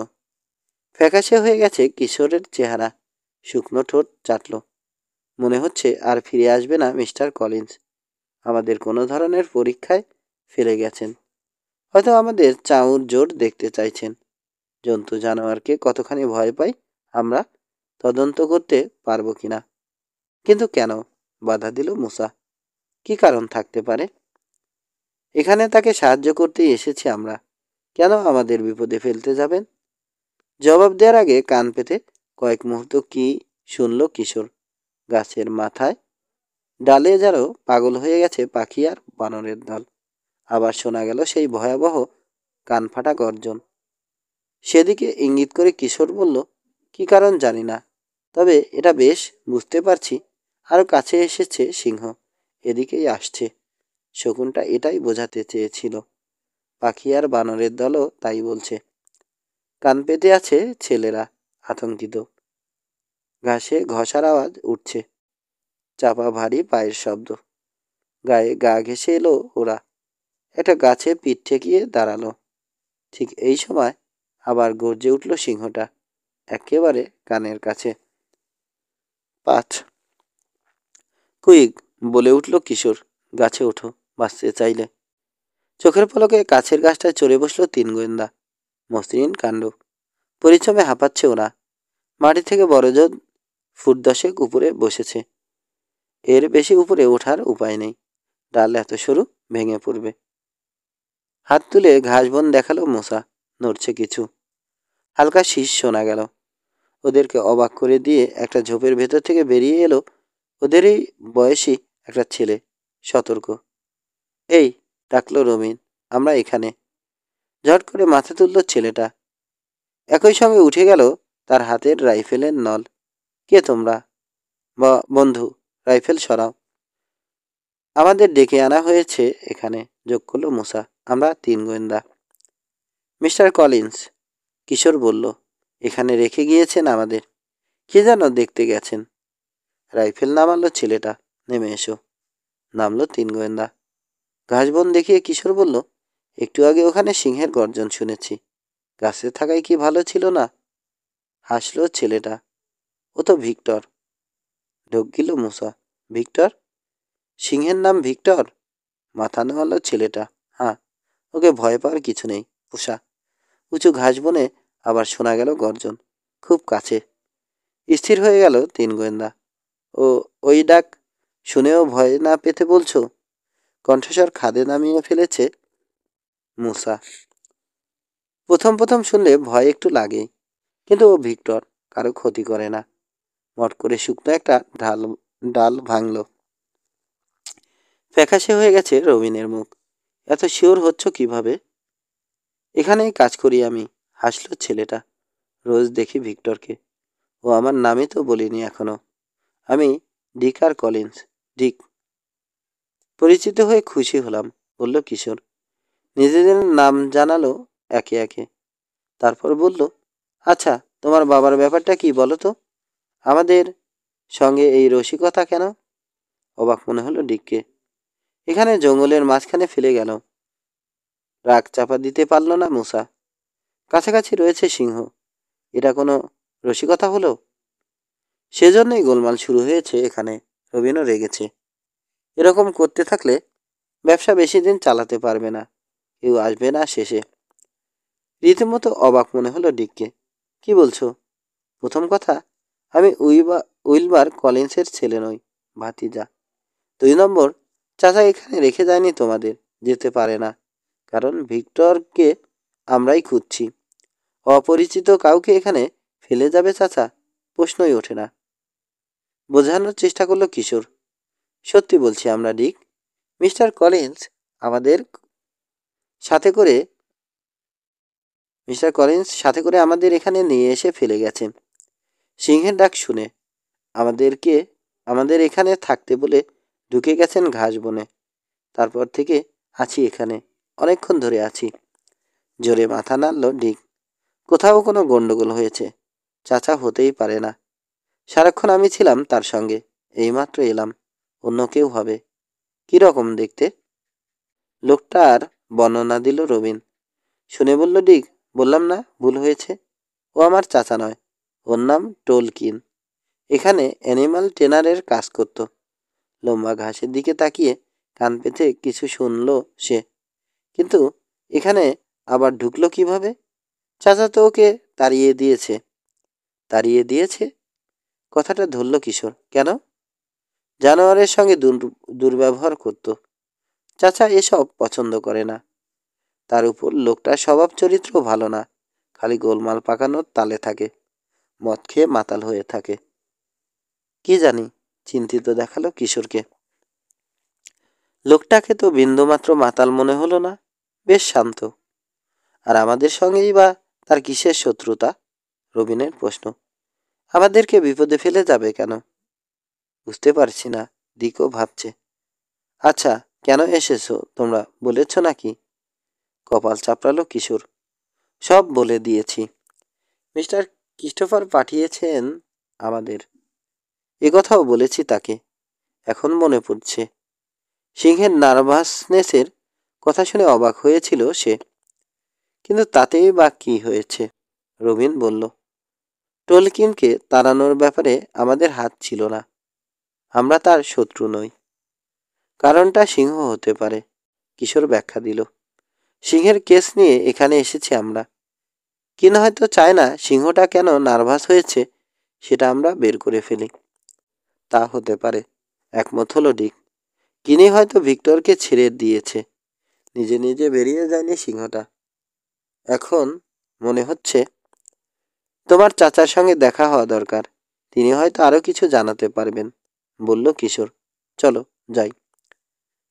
ফ্যাকাশে হয়ে গেছে কিশোরের চেহারা। শুকনো ঠোঁট চাটল। মনে হচ্ছে আর ফিরে আসবে না মিস্টার কলিন্স। আমাদের কোনো ধরনের পরীক্ষায় ফেলে গেছেন। হয়তো আমাদের চাউর জোর দেখতে চাইছেন। জন্তু জানোয়ারকে কতখানি ভয় পাই আমরা, তদন্ত করতে পারবো কিনা। কিন্তু কেন? বাধা দিল মুসা। কি কারণ থাকতে পারে? এখানে তাকে সাহায্য করতেই এসেছি আমরা। কেন আমাদের বিপদে ফেলতে যাবেন? জবাব দেওয়ার আগে কান পেতে কয়েক মুহূর্ত কি শুনল কিশোর। গাছের মাথায় ডালে যেন পাগল হয়ে গেছে পাখি আর বানরের দল। আবার শোনা গেল সেই ভয়াবহ কানফাটা গর্জন। সেদিকে ইঙ্গিত করে কিশোর বলল, কি কারণ জানি না, তবে এটা বেশ বুঝতে পারছি। আরো কাছে এসেছে সিংহ, এদিকেই আসছে। শকুনটা এটাই বোঝাতে চেয়েছিল। পাখি আর বানরের দলও তাই বলছে। কান পেতে আছে ছেলেরা, আতঙ্কিত। ঘাসে ঘষার আওয়াজ উঠছে। চাপা ভারী পায়ের শব্দ। গায়ে গা ঘেঁষে এলো ওরা। একটা গাছে পিঠ ঠেকিয়ে দাঁড়ালো। ঠিক এই সময় আবার গর্জে উঠল সিংহটা, একেবারে কানের কাছে। পাঁচ। কুইক, বলে উঠল কিশোর। গাছে ওঠো, বাঁচতে চাইলে। চোখের পলকে কাছের গাছটায় চড়ে বসলো তিন গোয়েন্দা। মসৃণ কাণ্ড। পরিশ্রমে হাঁপাচ্ছে ওরা। মাটি থেকে বড়জোর ফুট 10 উপরে বসেছে। এর বেশি উপরে ওঠার উপায় নেই। ডাল এত সরু, ভেঙে পড়বে। হাত তুলে ঘাস বন দেখালো মূসা। নড়ছে কিছু। হালকা শীষ শোনা গেল। ওদেরকে অবাক করে দিয়ে একটা ঝোপের ভেতর থেকে বেরিয়ে এলো ওদেরই বয়সী একটা ছেলে, সতর্ক। এই, ডাকলো রবিন, আমরা এখানে। ঝট করে মাথা তুলল ছেলেটা। একই সঙ্গে উঠে গেল তার হাতের রাইফেলের নল। কে তোমরা? বন্ধু, রাইফেল সরাও। আমাদের ডেকে আনা হয়েছে এখানে, যোগ করল মূসা। আমরা 3 গোয়েন্দা। মিস্টার কলিন্স, কিশোর বলল, এখানে রেখে গিয়েছেন আমাদের। কে যেন দেখতে গেছেন। রাইফেল নামালো ছেলেটা। নেমে এসো। নামলো 3 গোয়েন্দা। ঘাসবন দেখিয়ে কিশোর বলল, একটু আগে ওখানে সিংহের গর্জন শুনেছি। গাছে থাকাই কি ভালো ছিল না? হাসলো ছেলেটা। ও তো ভিক্টর। ঢোক গিল মূসা। ভিক্টর? সিংহের নাম ভিক্টর? মাথা নোয়ালো ছেলেটা। হ্যাঁ, ওকে ভয় পাওয়ার কিছু নেই, পোষা। উঁচু ঘাস বনে আবার শোনা গেল গর্জন, খুব কাছে। স্থির হয়ে গেল 3 গোয়েন্দা। ও, ওই ডাক শুনেও ভয় না পেতে বলছো? কণ্ঠস্বর খাদে নামিয়ে ফেলেছে মূসা। প্রথম প্রথম শুনলে ভয় একটু লাগে, কিন্তু ও ভিক্টর, কারো ক্ষতি করে না। মট করে শুকনো একটা ডাল ভাঙল। ফ্যাকাশে হয়ে গেছে রবিনের মুখ। এত শিওর হচ্ছ কিভাবে? এখানেই কাজ করি আমি, হাসলো ছেলেটা। রোজ দেখি ভিক্টরকে। ও আমার নামই তো বলিনি এখনো। আমি ডিক আর কলিন্স। ডিক। পরিচিত হয়ে খুশি হলাম, বলল কিশোর। নিজেদের নাম জানালো একে একে। তারপর বলল, আচ্ছা, তোমার বাবার ব্যাপারটা কি বলো তো? আমাদের সঙ্গে এই রসিকতা কেন? অবাক মনে হলো ডিককে। এখানে জঙ্গলের মাঝখানে ফেলে গেল। রাগ চাপা দিতে পারল না মূসা। কাছাকাছি রয়েছে সিংহ। এটা কোনো রসিকতা হলো? সেজন্যই গোলমাল শুরু হয়েছে এখানে। রবিনও রেগেছে। এরকম করতে থাকলে ব্যবসা বেশি দিন চালাতে পারবে না। কেউ আসবে না শেষে। রীতিমতো অবাক মনে হলো ডিককে। কি বলছো? প্রথম কথা, আমি উইলবার কলিন্সের ছেলে নই, ভাতিজা। 2 নম্বর, চাচা এখানে রেখে যায়নি তোমাদের, যেতে পারে না। কারণ ভিক্টরকে আমরাই খুঁজছি। অপরিচিত কাউকে এখানে ফেলে যাবে চাচা? প্রশ্নই ওঠে না। বোঝানোর চেষ্টা করলো কিশোর। সত্যি বলছি আমরা ডিক। মিস্টার কলিন্স আমাদের সাথে করে সাথে করে আমাদের এখানে নিয়ে এসে ফেলে গেছেন। সিংহের ডাক শুনে আমাদেরকে আমাদের এখানে থাকতে বলে ঢুকে গেছেন ঘাস বনে। তারপর থেকে আছি এখানে, অনেকক্ষণ ধরে আছি। জোরে মাথা নাড়ল ডিক। কোথাও কোনো গন্ডগোল হয়েছে? চাচা হতেই পারে না। সারাক্ষণ আমি ছিলাম তার সঙ্গে, এইমাত্র এলাম। অন্য কেউ হবে। কি রকম দেখতে? লোকটার বর্ণনা দিল রবিন। শুনে বলল ডিক, বললাম না ভুল হয়েছে। ও আমার চাচা নয়, ওর নাম টোলকিন। এখানে অ্যানিমাল ট্রেনারের কাজ করত। লম্বা ঘাসের দিকে তাকিয়ে কান পেতে কিছু শুনল সে। কিন্তু এখানে আবার ঢুকলো কিভাবে? চাচা তো ওকে তাড়িয়ে দিয়েছে। তাড়িয়ে দিয়েছে? কথাটা ধরল কিশোর। কেন? জানোয়ারের সঙ্গে দুর্ব্যবহার করত। চাচা এসব পছন্দ করে না। তার উপর লোকটার স্বভাব চরিত্র ভালো না। খালি গোলমাল পাকানোর তালে থাকে। মদ খেয়ে মাতাল হয়ে থাকে। কি জানি, চিন্তিত দেখালো কিশোরকে। লোকটাকে তো বিন্দুমাত্র মাতাল মনে হলো না। বেশ শান্ত। আর আমাদের সঙ্গেই বা তার কিসের শত্রুতা? রবিনের প্রশ্ন। আমাদেরকে বিপদে ফেলে যাবে কেন? বুঝতে পারছি না। দিকও ভাবছে। আচ্ছা, কেন এসেছো তোমরা বলেছ নাকি? কপাল চাপড়ালো কিশোর। সব বলে দিয়েছি। মিস্টার ক্রিস্টোফার পাঠিয়েছেন আমাদের। কথাও বলেছি তাকে। এখন মনে পড়ছে। সিংহের নার্ভাসনেসের কথা শুনে অবাক হয়েছিল সে। কিন্তু তাতেই বা কি হয়েছে? রবিন বলল, টোলকিনকে তাড়ানোর ব্যাপারে আমাদের হাত ছিল না। আমরা তার শত্রু নই। কারণটা সিংহ হতে পারে। কিশোর ব্যাখ্যা দিল। সিংহের কেস নিয়ে এখানে এসেছি আমরা। কিনা হয়তো চায় না সিংহটা কেন নার্ভাস হয়েছে সেটা আমরা বের করে ফেলি। তা হতে পারে, একমত হলো ডিক। কিনি হয়তো ভিক্টরকে ছেড়ে দিয়েছে, নিজে নিজে বেরিয়ে যায়নি সিংহটা। এখন মনে হচ্ছে তোমার চাচার সঙ্গে দেখা হওয়া দরকার, তিনি হয়তো আরো কিছু জানাতে পারবেন, বলল কিশোর। চলো যাই।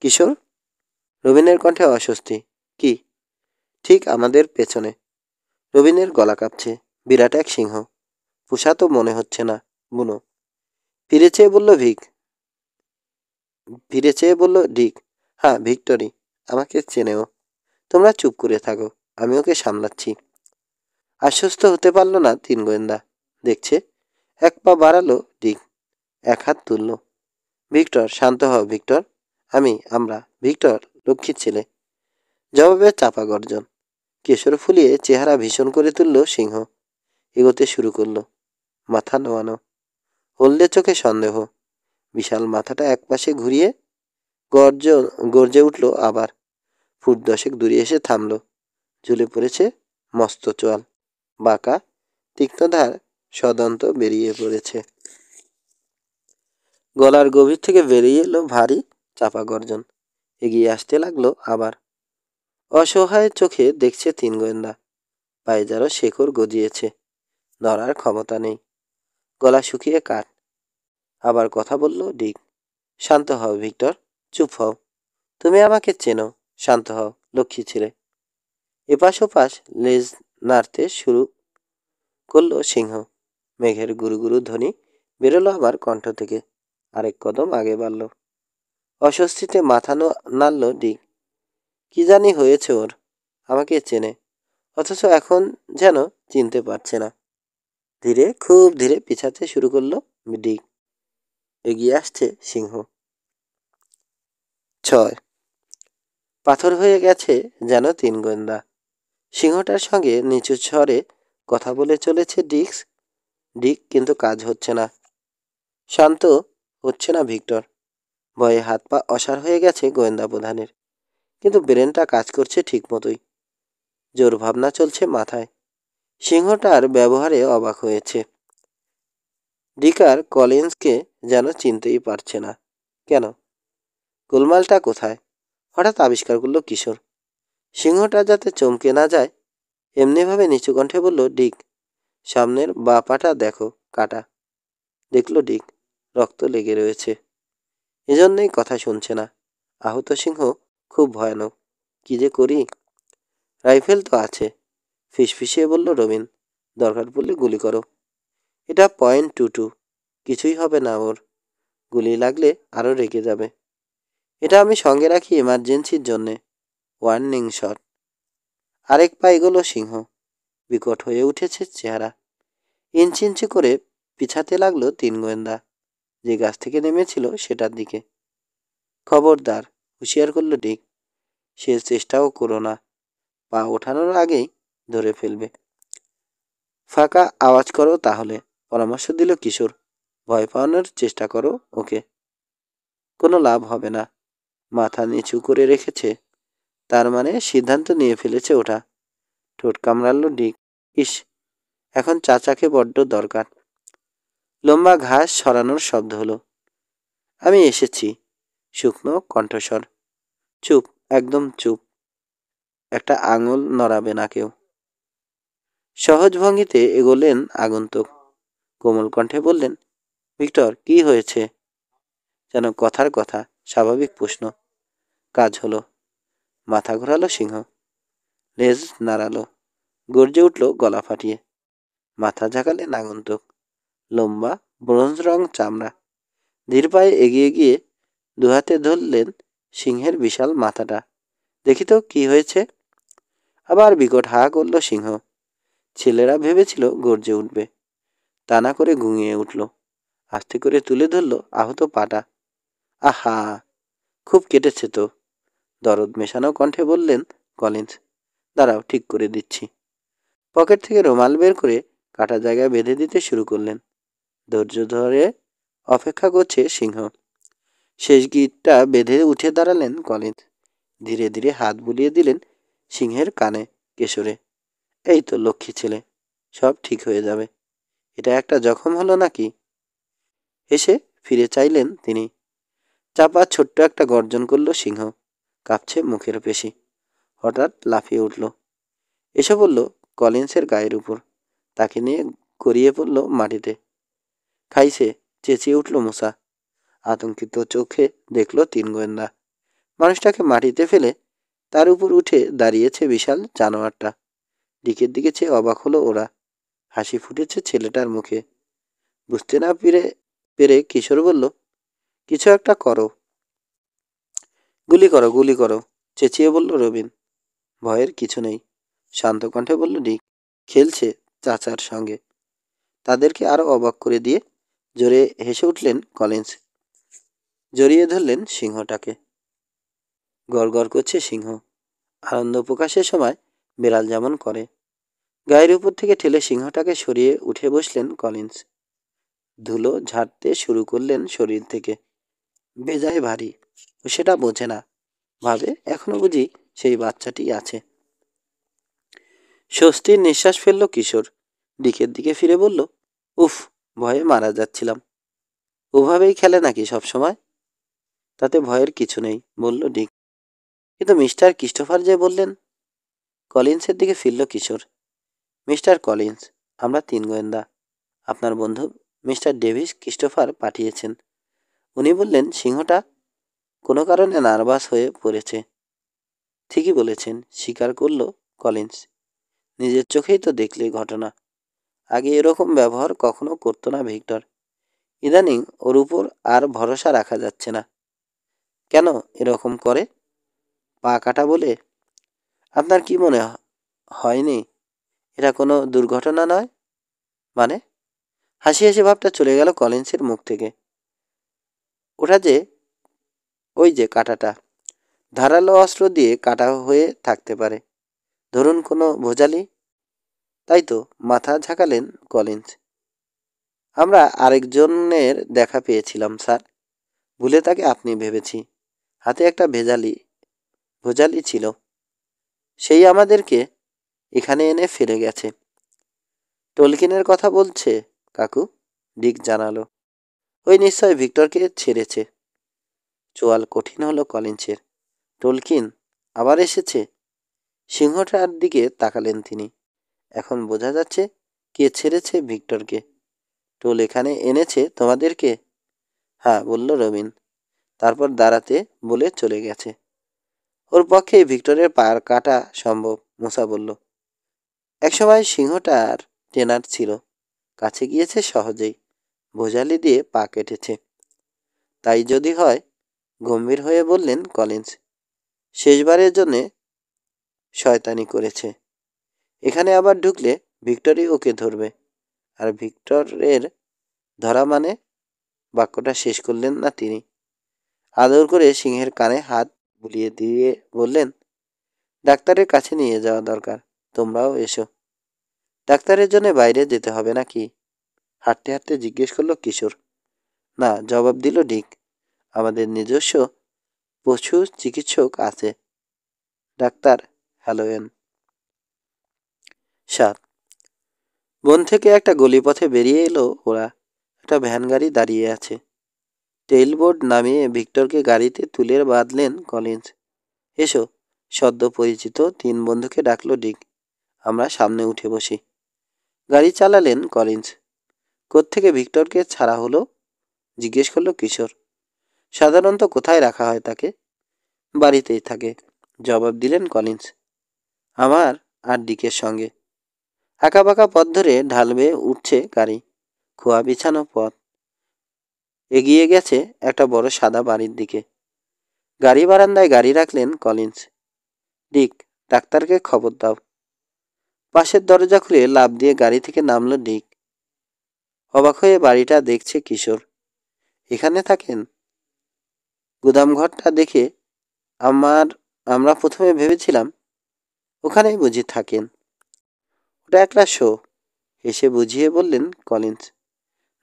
কিশোর? রবিনের কণ্ঠে অস্বস্তি। কি? ঠিক আমাদের পেছনে। রবিনের গলা কাঁপছে। বিরাট এক সিংহ, পোষা তো মনে হচ্ছে না। বুনো ফিরে চেয়ে বলল ফিরে চেয়ে বলল ডিক। হ্যাঁ, ভিক্টরি আমাকে চেনেও। তোমরা চুপ করে থাকো, আমি ওকে সামলাচ্ছি। আশ্বস্ত হতে পারল না তিন গোয়েন্দা। দেখছে, এক পা বাড়ালো ডিক, এক হাত তুলল। ভিক্টর, শান্ত হও ভিক্টর। আমরা ভিক্টর লক্ষ্মীর ছেলে। জবাবে চাপা গর্জন। কেশর ফুলিয়ে চেহারা ভীষণ করে তুলল সিংহ। এগোতে শুরু করলো, মাথা নোয়ানো, হলদে চোখে সন্দেহ। বিশাল মাথাটা একপাশে ঘুরিয়ে গর্জ গর্জে উঠল আবার। ফুট দশেক দূরে এসে থামল। ঝুলে পড়েছে মস্ত চোয়াল, বাঁকা তীক্ষ্ণধার সদন্ত বেরিয়ে পড়েছে। গলার গভীর থেকে বেরিয়ে এলো ভারী চাপা গর্জন। এগিয়ে আসতে লাগলো আবার। অসহায় চোখে দেখছে তিন গোয়েন্দা। পায়ে যেন শেকড় গজিয়েছে, ধরার ক্ষমতা নেই। গলা শুকিয়ে কাঠ। আবার কথা বলল ডিক। শান্ত হও ভিক্টর, চুপ হও। তুমি আমাকে চেনো, শান্ত হও লক্ষ্মী ছেলে। এপাশ ওপাশ লেজ নাড়তে শুরু করলো সিংহ। মেঘের গুরু গুরু ধ্বনি বেরোলো আবার কণ্ঠ থেকে। আরেক কদম আগে বাড়ল। অস্বস্তিতে মাথা নাড়ল ডিক। কি জানি হয়েছে ওর, আমাকে চেনে অথচ এখন যেন চিনতে পারছে না। ধীরে, খুব ধীরে পিছাতে শুরু করলো ডিক। এগিয়ে আসছে সিংহ। 6। পাথর হয়ে গেছে যেন তিন গোয়েন্দা। সিংহটার সঙ্গে নিচু স্বরে কথা বলে চলেছে ডিক কিন্তু কাজ হচ্ছে না। শান্ত হচ্ছে না ভিক্টর। ভয়ে হাত পা অসাড় হয়ে গেছে গোয়েন্দা প্রধানের। কিন্তু ব্রেনটা কাজ করছে ঠিক মতোই। জোর ভাবনা চলছে মাথায়। সিংহটার ব্যবহারে অবাক হয়েছে। ডিক আর কলিন্সকে যেন চিনতেই পারছে না। কেন? গোলমালটা কোথায়? হঠাৎ আবিষ্কার করলো কিশোর। সিংহটা যাতে চমকে না যায় এমনিভাবে নিচু কণ্ঠে বলল ডিক, সামনের বাঁ পাটা দেখো, কাটা। দেখলো ডিক, রক্ত লেগে রয়েছে। এজন্যই কথা শুনছে না। আহত সিংহ খুব ভয়ানক। কি যে করি? রাইফেল তো আছে, ফিসফিসিয়ে বলল রবিন। দরকার পড়লে গুলি করো। এটা .22, কিছুই হবে না ওর। গুলি লাগলে আরও রেগে যাবে। এটা আমি সঙ্গে রাখি এমার্জেন্সির জন্যে, ওয়ার্নিং শট। আরেক পা এগোলো সিংহ। বিকট হয়ে উঠেছে চেহারা। ইঞ্চি ইঞ্চি করে পিছাতে লাগলো তিন গোয়েন্দা। যে গাছ থেকে নেমেছিল সেটার দিকে। খবরদার, হুঁশিয়ার করল ডিক। সে চেষ্টাও করো না, পা ওঠানোর আগেই ধরে ফেলবে। ফাঁকা আওয়াজ করো তাহলে, পরামর্শ দিল কিশোর। ভয় পাওয়ানোর চেষ্টা করো ওকে, কোনো লাভ হবে না। মাথা নিচু করে রেখেছে, তার মানে সিদ্ধান্ত নিয়ে ফেলেছে ওটা। ঠোঁট কামড়ালো ডিক। ইস, এখন চাচাকে বড্ড দরকার। লম্বা ঘাস সরানোর শব্দ হলো। আমি এসেছি, শুকনো কণ্ঠস্বর। চুপ, একদম চুপ, একটা আঙুল নড়াবে না কেউ। সহজ ভঙ্গিতে এগোলেন আগন্তুক। কোমল কণ্ঠে বললেন, ভিক্টর, কি হয়েছে? যেন কথার কথা, স্বাভাবিক প্রশ্ন। কাজ হলো। মাথা ঘোরালো সিংহ, লেজ নাড়ালো, গর্জে উঠল গলা ফাটিয়ে। মাথা ঝাঁকালেন আগন্তুক। লম্বা ব্রোঞ্জ রং চামড়া। ধীর পায়ে এগিয়ে গিয়ে দুহাতে ধরলেন সিংহের বিশাল মাথাটা। দেখি তো কি হয়েছে। আবার বিকট হা করল সিংহ। ছেলেরা ভেবেছিল গর্জে উঠবে, তা না করে ঘুমিয়ে উঠল। আস্তে করে তুলে ধরল আহত পাটা। আহা, খুব কেটেছে তো, দরদ মেশানো কণ্ঠে বললেন কলিন্স। দাঁড়াও, ঠিক করে দিচ্ছি। পকেট থেকে রুমাল বের করে কাটা জায়গায় বেঁধে দিতে শুরু করলেন। ধৈর্য ধরে অপেক্ষা করছে সিংহ। শেষ গিঁটটা বেঁধে উঠে দাঁড়ালেন কলিন্স। ধীরে ধীরে হাত বুলিয়ে দিলেন সিংহের কানে কেশরে। এই তো লক্ষ্মী ছেলে, সব ঠিক হয়ে যাবে। এটা একটা জখম হলো নাকি? হেসে ফিরে চাইলেন তিনি। চাপা ছোট্ট একটা গর্জন করল সিংহ, কাঁপছে মুখের পেশি। হঠাৎ লাফিয়ে উঠল, এসে পড়ল কলিন্সের গায়ের উপর, তাকে নিয়ে গড়িয়ে পড়ল মাটিতে। খাইছে, চেঁচিয়ে উঠল মুসা। আতঙ্কিত চোখে দেখল তিন গোয়েন্দা। মানুষটাকে মাটিতে ফেলে তার উপর উঠে দাঁড়িয়েছে বিশাল জানোয়ারটা। দিকের দিকে চেয়ে অবাক হলো ওরা। হাসি ফুটেছে ছেলেটার মুখে। বুঝতে না পেরে পেরে কিশোর বলল, কিছু একটা করো। গুলি করো, গুলি করো, চেঁচিয়ে বলল রবিন। ভয়ের কিছু নেই, শান্ত কণ্ঠে বলল ডিক। খেলছে চাচার সঙ্গে। তাদেরকে আরো অবাক করে দিয়ে জোরে হেসে উঠলেন কলিন্স। জড়িয়ে ধরলেন সিংহটাকে। গড় করছে সিংহ, আনন্দ প্রকাশের সময় বেড়াল যেমন করে। গায়ের উপর থেকে ঠেলে সিংহটাকে সরিয়ে উঠে বসলেন কলিন্স। ধুলো ঝাড়তে শুরু করলেন শরীর থেকে। বেজায় ভারী, ও সেটা বোঝে না। ভাবে এখনো বুঝি সেই বাচ্চাটি আছে। স্বস্তির নিঃশ্বাস ফেলল কিশোর। ডিকের দিকে ফিরে বলল, উফ, ভয়ে মারা যাচ্ছিলাম। ওভাবেই খেলে নাকি সব সময়? তাতে ভয়ের কিছু নেই, বলল ডিক। কিন্তু মিস্টার ক্রিস্টোফার যে বললেন। কলিন্সের দিকে ফিরল কিশোর। মিস্টার কলিন্স, আমরা তিন গোয়েন্দা। আপনার বন্ধু মিস্টার ডেভিস ক্রিস্টোফার পাঠিয়েছেন। উনি বললেন সিংহটা কোনো কারণে নার্ভাস হয়ে পড়েছে। ঠিকই বলেছেন, স্বীকার করল কলিন্স। নিজের চোখেই তো দেখলে ঘটনা। আগে এরকম ব্যবহার কখনো করতো না ভিক্টর। ইদানিং ওর উপর আর ভরসা রাখা যাচ্ছে না। কেন এরকম করে? পা কাটা বলে? আপনার কি মনে হয়নি এটা কোনো দুর্ঘটনা নয়? মানে? হাসি হাসি ভাবটা চলে গেল কলিন্সের মুখ থেকে। ওটা যে, ওই যে কাটাটা, ধারালো অস্ত্র দিয়ে কাটা হয়ে থাকতে পারে। ধরুন কোনো ভোজালি। তাই তো, মাথা ঝাঁকালেন কলিন্স। আমরা আরেকজনের দেখা পেয়েছিলাম স্যার। ভুলে তাকে আপনি ভেবেছি। হাতে একটা ভোজালি ছিল। সেই আমাদেরকে এখানে এনে ফেলে গেছে। টলকিনের কথা বলছে কাকু, ডিক জানালো। ওই নিশ্চয় ভিক্টরকে ছেড়েছে। চোয়াল কঠিন হলো কলিন্সের। টলকিন আবার এসেছে? সিংহটার দিকে তাকালেন তিনি। এখন বোঝা যাচ্ছে কে ছেড়েছে ভিক্টরকে। টোল এখানে এনেছে তোমাদেরকে? হ্যাঁ, বলল রবিন। তারপর দাঁড়াতে বলে চলে গেছে। ওর পক্ষে ভিক্টরের পা কাটা সম্ভব, মুসা বলল। একসময় সিংহটার ট্রেনার ছিল, কাছে গিয়েছে সহজেই, ভোজালি দিয়ে পা কেটেছে। তাই যদি হয়, গম্ভীর হয়ে বললেন কলিন্স। শেষবারের জন্যে শয়তানি করেছে। এখানে আবার ঢুকলে ভিক্টরই ওকে ধরবে। আর ভিক্টরের ধরা মানে? বাক্যটা শেষ করলেন না তিনি। আদর করে সিংহের কানে হাত বুলিয়ে দিয়ে বললেন, ডাক্তারের কাছে নিয়ে যাওয়া দরকার, তোমরাও এসো। ডাক্তারের জন্য বাইরে যেতে হবে নাকি? হাঁটতে হাঁটতে জিজ্ঞেস করলো কিশোর। না, জবাব দিল ডিক। আমাদের নিজস্ব পশু চিকিৎসক আছে, ডাক্তার হ্যালোয়েন। 7। বন থেকে একটা গলিপথে বেরিয়ে এলো ওরা। একটা ভ্যান গাড়ি দাঁড়িয়ে আছে। টেইলবোর্ড নামিয়ে ভিক্টরকে গাড়িতে তুলে বাঁধলেন কলিন্স। এসো, সদ্য পরিচিত তিন বন্ধুকে ডাকলো ডিক। আমরা সামনে উঠে বসি। গাড়ি চালালেন কলিন্স। কোত্থেকে ভিক্টরকে ছাড়া হলো? জিজ্ঞেস করলো কিশোর। সাধারণত কোথায় রাখা হয় তাকে? বাড়িতেই থাকে, জবাব দিলেন কলিন্স। আমার আর ডিকের সঙ্গে। আঁকাবাঁকা পথ ধরে ঢাল বেয়ে উঠছে গাড়ি। খোয়া বিছানো পথ। এগিয়ে গেছে একটা বড় সাদা বাড়ির দিকে। গাড়ি বারান্দায় গাড়ি রাখলেন কলিন্স। ডিক, ডাক্তারকে খবর দাও। পাশের দরজা খুলে লাফ দিয়ে গাড়ি থেকে নামলো ডিক। অবাক হয়ে বাড়িটা দেখছে কিশোর। এখানে থাকেন? গুদামঘরটা দেখে আমরা প্রথমে ভেবেছিলাম ওখানেই বুঝি থাকেন। ওটা একটা শো, হেসে বুঝিয়ে বললেন কলিন্স।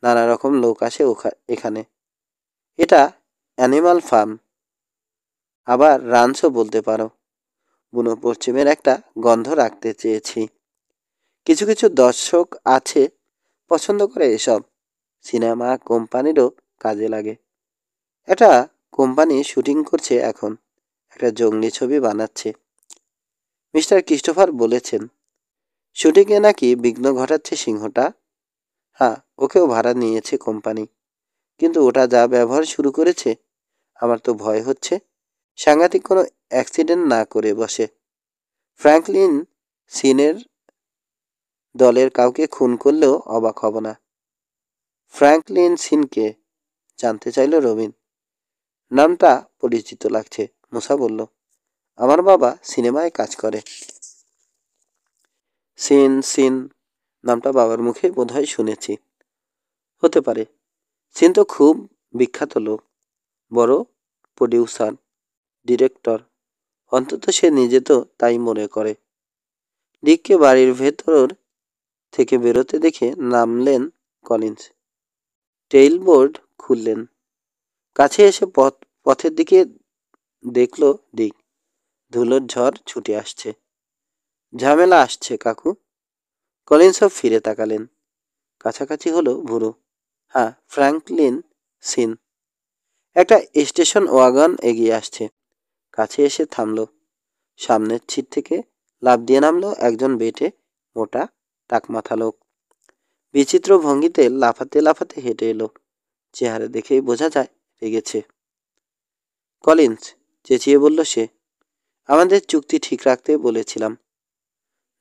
নানা রকম লোক আসে এখানে। এটা অ্যানিমাল ফার্ম, আবার রানসও বলতে পারো। বুনো পশ্চিমের একটা গন্ধ রাখতে চেয়েছি। কিছু কিছু দর্শক আছে পছন্দ করে এসব। সিনেমা কোম্পানিরও কাজে লাগে। একটা কোম্পানি শুটিং করছে এখন, একটা জঙ্গলি ছবি বানাচ্ছে। মিস্টার ক্রিস্টোফার বলেছেন। শুটিংয়ে নাকি বিঘ্ন ঘটাচ্ছে সিংহটা। হ্যাঁ, ওকেও ভাড়া নিয়েছে কোম্পানি, কিন্তু ওটা যা ব্যবহার শুরু করেছে, আমার তো ভয় হচ্ছে সাংঘাতিক কোনো অ্যাক্সিডেন্ট না করে বসে। ফ্র্যাঙ্কলিন সিনের দলের কাউকে খুন করলেও অবাক হব না। ফ্র্যাঙ্কলিন সিনকে জানতে চাইল রবিন। নামটা পরিচিত লাগছে, মুসা বলল। আমার বাবা সিনেমায় কাজ করে। সিন সিন নামটা বাবার মুখে বোধহয় শুনেছি। হতে পারে। সিন তো খুব বিখ্যাত লোক, বড় প্রডিউসার, ডিরেক্টর। অন্তত সে নিজে তো তাই মনে করে। ডিককে বাড়ির ভেতর থেকে বেরোতে দেখে নামলেন কলিন্স। টেইলবোর্ড খুললেন। কাছে এসে পথের দিকে দেখল ডিক। ধুলোর ঝড় ছুটে আসছে। ঝামেলা আসছে কাকু। কলিন্সও ফিরে তাকালেন। কাছাকাছি হলো ভুরু। হ্যাঁ, ফ্র্যাঙ্কলিন সিন। একটা স্টেশন ওয়াগন এগিয়ে আসছে। কাছে এসে থামল। সামনের সিট থেকে লাফ দিয়ে নামলো একজন বেটে মোটা টাকমাথা লোক। বিচিত্র ভঙ্গিতে লাফাতে লাফাতে হেঁটে এলো। চেহারা দেখেই বোঝা যায় রেগেছে। কলিন্স, চেঁচিয়ে বলল সে, আমাদের চুক্তি ঠিক রাখতে বলেছিলাম।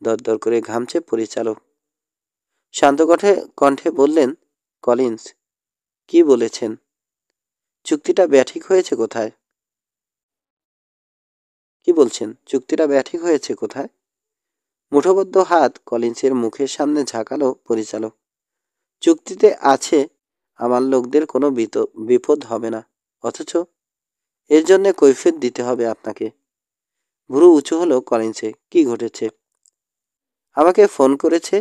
দরদর করে ঘামছে পরিচালক। শান্ত কণ্ঠে বললেন, কলিন্স, কি বলেছেন? চুক্তিটা ব্যাঠিক হয়েছে কোথায়? কি বলছেন? চুক্তিটা ব্যাঠিক হয়েছে কোথায়? মুঠোবদ্ধ হাত কলিন্সের মুখের সামনে ঝাঁকালো পরিচালক। চুক্তিতে আছে আমার লোকদের কোনো বিপদ হবে না, অথচ এর জন্য কৈফিয়ত দিতে হবে আপনাকে। ভুরু উঁচু হলো কলিন্সে। কি ঘটেছে? আমাকে ফোন করেছে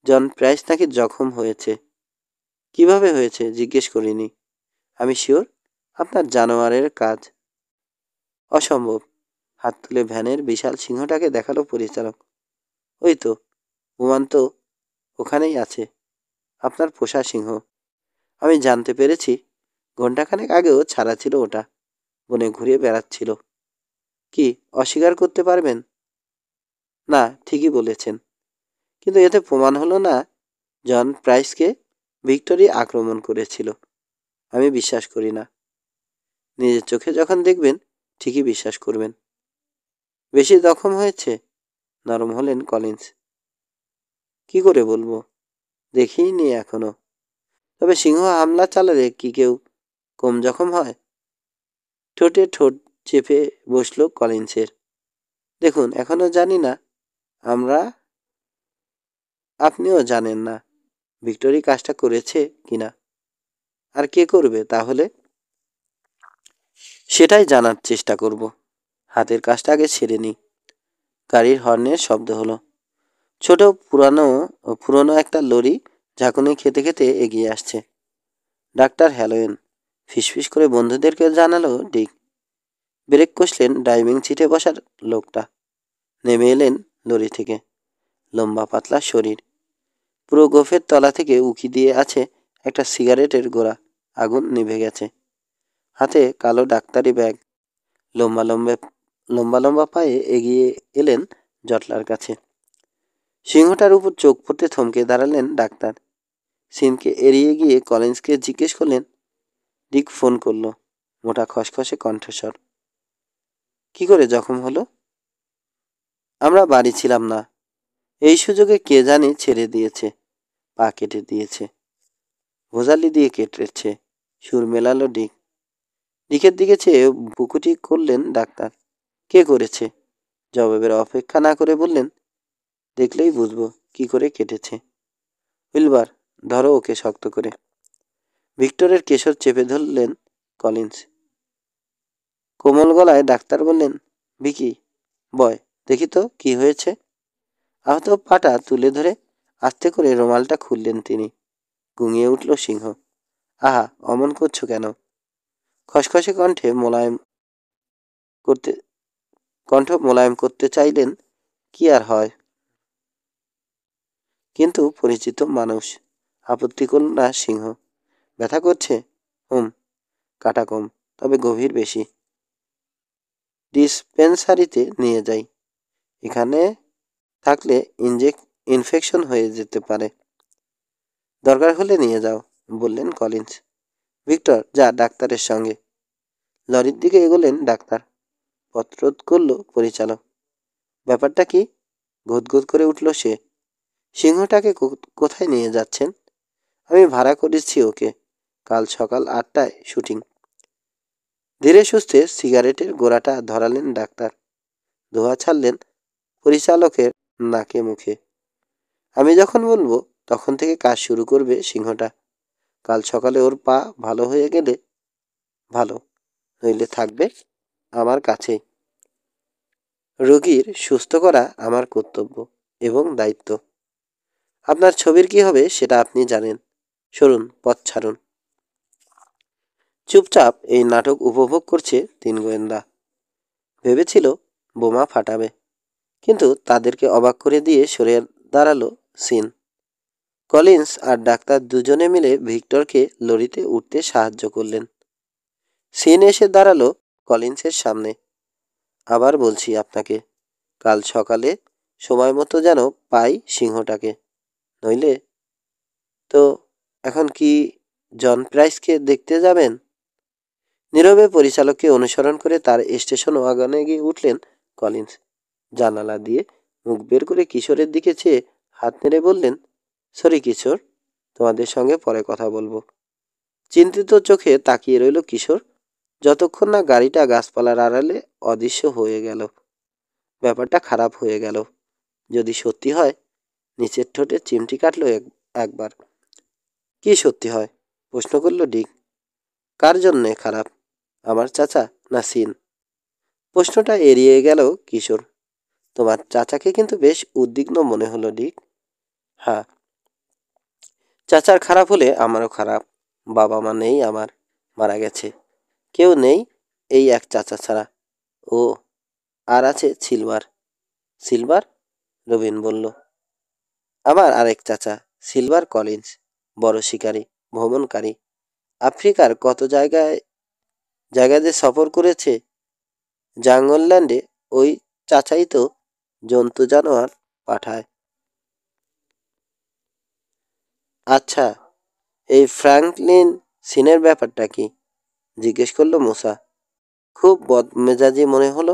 জন প্রাইস নাকি জখম হয়েছে। কিভাবে হয়েছে জিজ্ঞেস করিনি। আমি শিওর আপনার জানোয়ারের কাজ। অসম্ভব। হাত তুলে ভ্যানের বিশাল সিংহটাকে দেখালো পরিচালক। ওই তো, প্রমাণ তো ওখানেই আছে, আপনার পোষা সিংহ। আমি জানতে পেরেছি ঘণ্টাখানেক আগেও ছাড়া ছিল ওটা, বনে ঘুরে বেড়াচ্ছিল। কি অস্বীকার করতে পারবেন? না, ঠিকই বলেছেন, কিন্তু এতে প্রমাণ হলো না জন প্রাইসকে ভিক্টোরি আক্রমণ করেছিল। আমি বিশ্বাস করি না। নিজের চোখে যখন দেখবেন ঠিকই বিশ্বাস করবেন। বেশি জখম হয়েছে? নরম হলেন কলিন্স। কি করে বলবো, দেখিনি এখনো। তবে সিংহ হামলা চালালে কি কেউ কম জখম হয়? ঠোঁটে ঠোঁট চেপে বসলো কলিন্সের। দেখুন, এখনো জানি না আমরা, আপনিও জানেন না ভিক্টোরি কাজটা করেছে কিনা। আর কে করবে তাহলে? সেটাই জানার চেষ্টা করব। হাতের কাজটা আগে ছেড়ে নিই। গাড়ির হর্নের শব্দ হলো। ছোট পুরনো একটা লরি ঝাঁকুনি খেতে খেতে এগিয়ে আসছে। ডাক্তার হ্যালোয়েন, ফিসফিস করে বন্ধুদেরকে জানালো ডিক। ব্রেক কষলেন ড্রাইভিং সিটে বসার লোকটা। নেমে এলেন লরি থেকে। লম্বা পাতলা শরীর। পুরো গোফের তলা থেকে উকি দিয়ে আছে একটা সিগারেটের গোড়া। আগুন নিভে গেছে। হাতে কালো ডাক্তারি ব্যাগ। লম্বা লম্বা লম্বা লম্বা পায়ে এগিয়ে এলেন জটলার কাছে। সিংহটার উপর চোখ পড়তে থমকে দাঁড়ালেন ডাক্তার। সিনকে এড়িয়ে গিয়ে কলিন্সকে জিজ্ঞেস করলেন। ডিক ফোন করলো। মোটা খসখসে কণ্ঠস্বর। কি করে জখম হলো? আমরা বাড়ি ছিলাম না। এই সুযোগে কে জানি ছেড়ে দিয়েছে, পা কেটে দিয়েছে। ভোজালি দিয়ে কেটেছে। সুর মেলালো ডিক। ডিকের দিকে চেয়ে বুকুটি করলেন ডাক্তার। কে করেছে? জবাবের অপেক্ষা না করে বললেন, দেখলেই বুঝবো কি করে কেটেছে। উইলবার, ধরো ওকে শক্ত করে। ভিক্টরের কেশর চেপে ধরলেন কলিন্স। কোমল গলায় ডাক্তার বললেন, ভিকি, বয়, দেখি তো কি হয়েছে। আহত পাটা তুলে ধরে আস্তে করে রুমালটা খুললেন তিনি। গুঙিয়ে উঠল সিংহ। আহা, অমন করছো কেন? খসখসে কণ্ঠ মোলায়েম করতে চাইলেন। কি আর হয়? কিন্তু পরিচিত মানুষ। আপত্তি করল না সিংহ। ব্যথা করছে? হুম। কাটা কম, তবে গভীর বেশি। ডিসপেন্সারিতে নিয়ে যাই। এখানে থাকলে ইনফেকশন হয়ে যেতে পারে। দরকার হলে নিয়ে যাও, বললেন কলিন্স। ভিক্টর, যা ডাক্তারের সঙ্গে। লরির দিকে এগোলেন ডাক্তার। পত্রোধ করল পরিচালক। ব্যাপারটা কি? গদগদ করে উঠল সে। সিংহটাকে কোথায় নিয়ে যাচ্ছেন? আমি ভাড়া করেছি ওকে। কাল সকাল 8টায় শুটিং। ধীরে সুস্থে সিগারেটের গোড়াটা ধরালেন ডাক্তার। ধোঁয়া ছাড়লেন পরিচালকের নাকে মুখে। আমি যখন বলবো তখন থেকে কাজ শুরু করবে সিংহটা। কাল সকালে ওর পা ভালো হয়ে গেলে ভালো, নইলে থাকবে আমার কাছেই। রোগীর সুস্থ করা আমার কর্তব্য এবং দায়িত্ব। আপনার ছবির কি হবে সেটা আপনি জানেন। সরুন, পথ ছাড়ুন। চুপচাপ এই নাটক উপভোগ করছে 3 গোয়েন্দা। ভেবেছিল বোমা ফাটাবে, কিন্তু তাদেরকে অবাক করে দিয়ে সরে দাঁড়ালো সিন। কলিন্স আর ডাক্তার দুজনে মিলে ভিক্টরকে লরিতে উঠতে সাহায্য করলেন। সিন এসে দাঁড়ালো কলিন্সের সামনে। আবার বলছি আপনাকে, কাল সকালে সময় মতো যেন পাই সিংহটাকে, নইলে তো। এখন কি জন প্রাইসকে দেখতে যাবেন? নীরবে পরিচালককে অনুসরণ করে তার স্টেশন ওয়াগনে গিয়ে উঠলেন কলিন্স। জানালা দিয়ে মুখ বের করে কিশোরের দিকে চেয়ে হাত নেড়ে বললেন, সরি কিশোর, তোমাদের সঙ্গে পরে কথা বলবো। চিন্তিত চোখে তাকিয়ে রইল কিশোর, যতক্ষণ না গাড়িটা গাছপালার আড়ালে অদৃশ্য হয়ে গেল। ব্যাপারটা খারাপ হয়ে গেল। যদি সত্যি হয়। নিচের ঠোঁটে চিমটি কাটল একবার। কি সত্যি হয়? প্রশ্ন করল ডিক। কার জন্যে খারাপ, আমার চাচা না সিন? প্রশ্নটা এড়িয়ে গেল কিশোর। তোমার চাচাকে কিন্তু বেশ উদ্বিগ্ন মনে হলো ডিক। হ্যাঁ, চাচার খারাপ হলে আমারও খারাপ। বাবা মা নেই আমার, মারা গেছে। কেউ নেই এই এক চাচা ছাড়া। ও, আর আছে সিলভার। সিলভার? রবিন বলল। আমার আরেক চাচা, সিলভার কলিন্স, বড় শিকারী, ভ্রমণকারী। আফ্রিকার কত জায়গায় যে সফর করেছে। জাঙ্গলল্যান্ডে ওই চাচাই তো জন্তু জানোয়ার পাঠায়। আচ্ছা, এই ফ্র্যাঙ্কলিন সিনের ব্যাপারটা কি? জিজ্ঞেস করলো মুসা। খুব বদমেজাজি মনে হলো।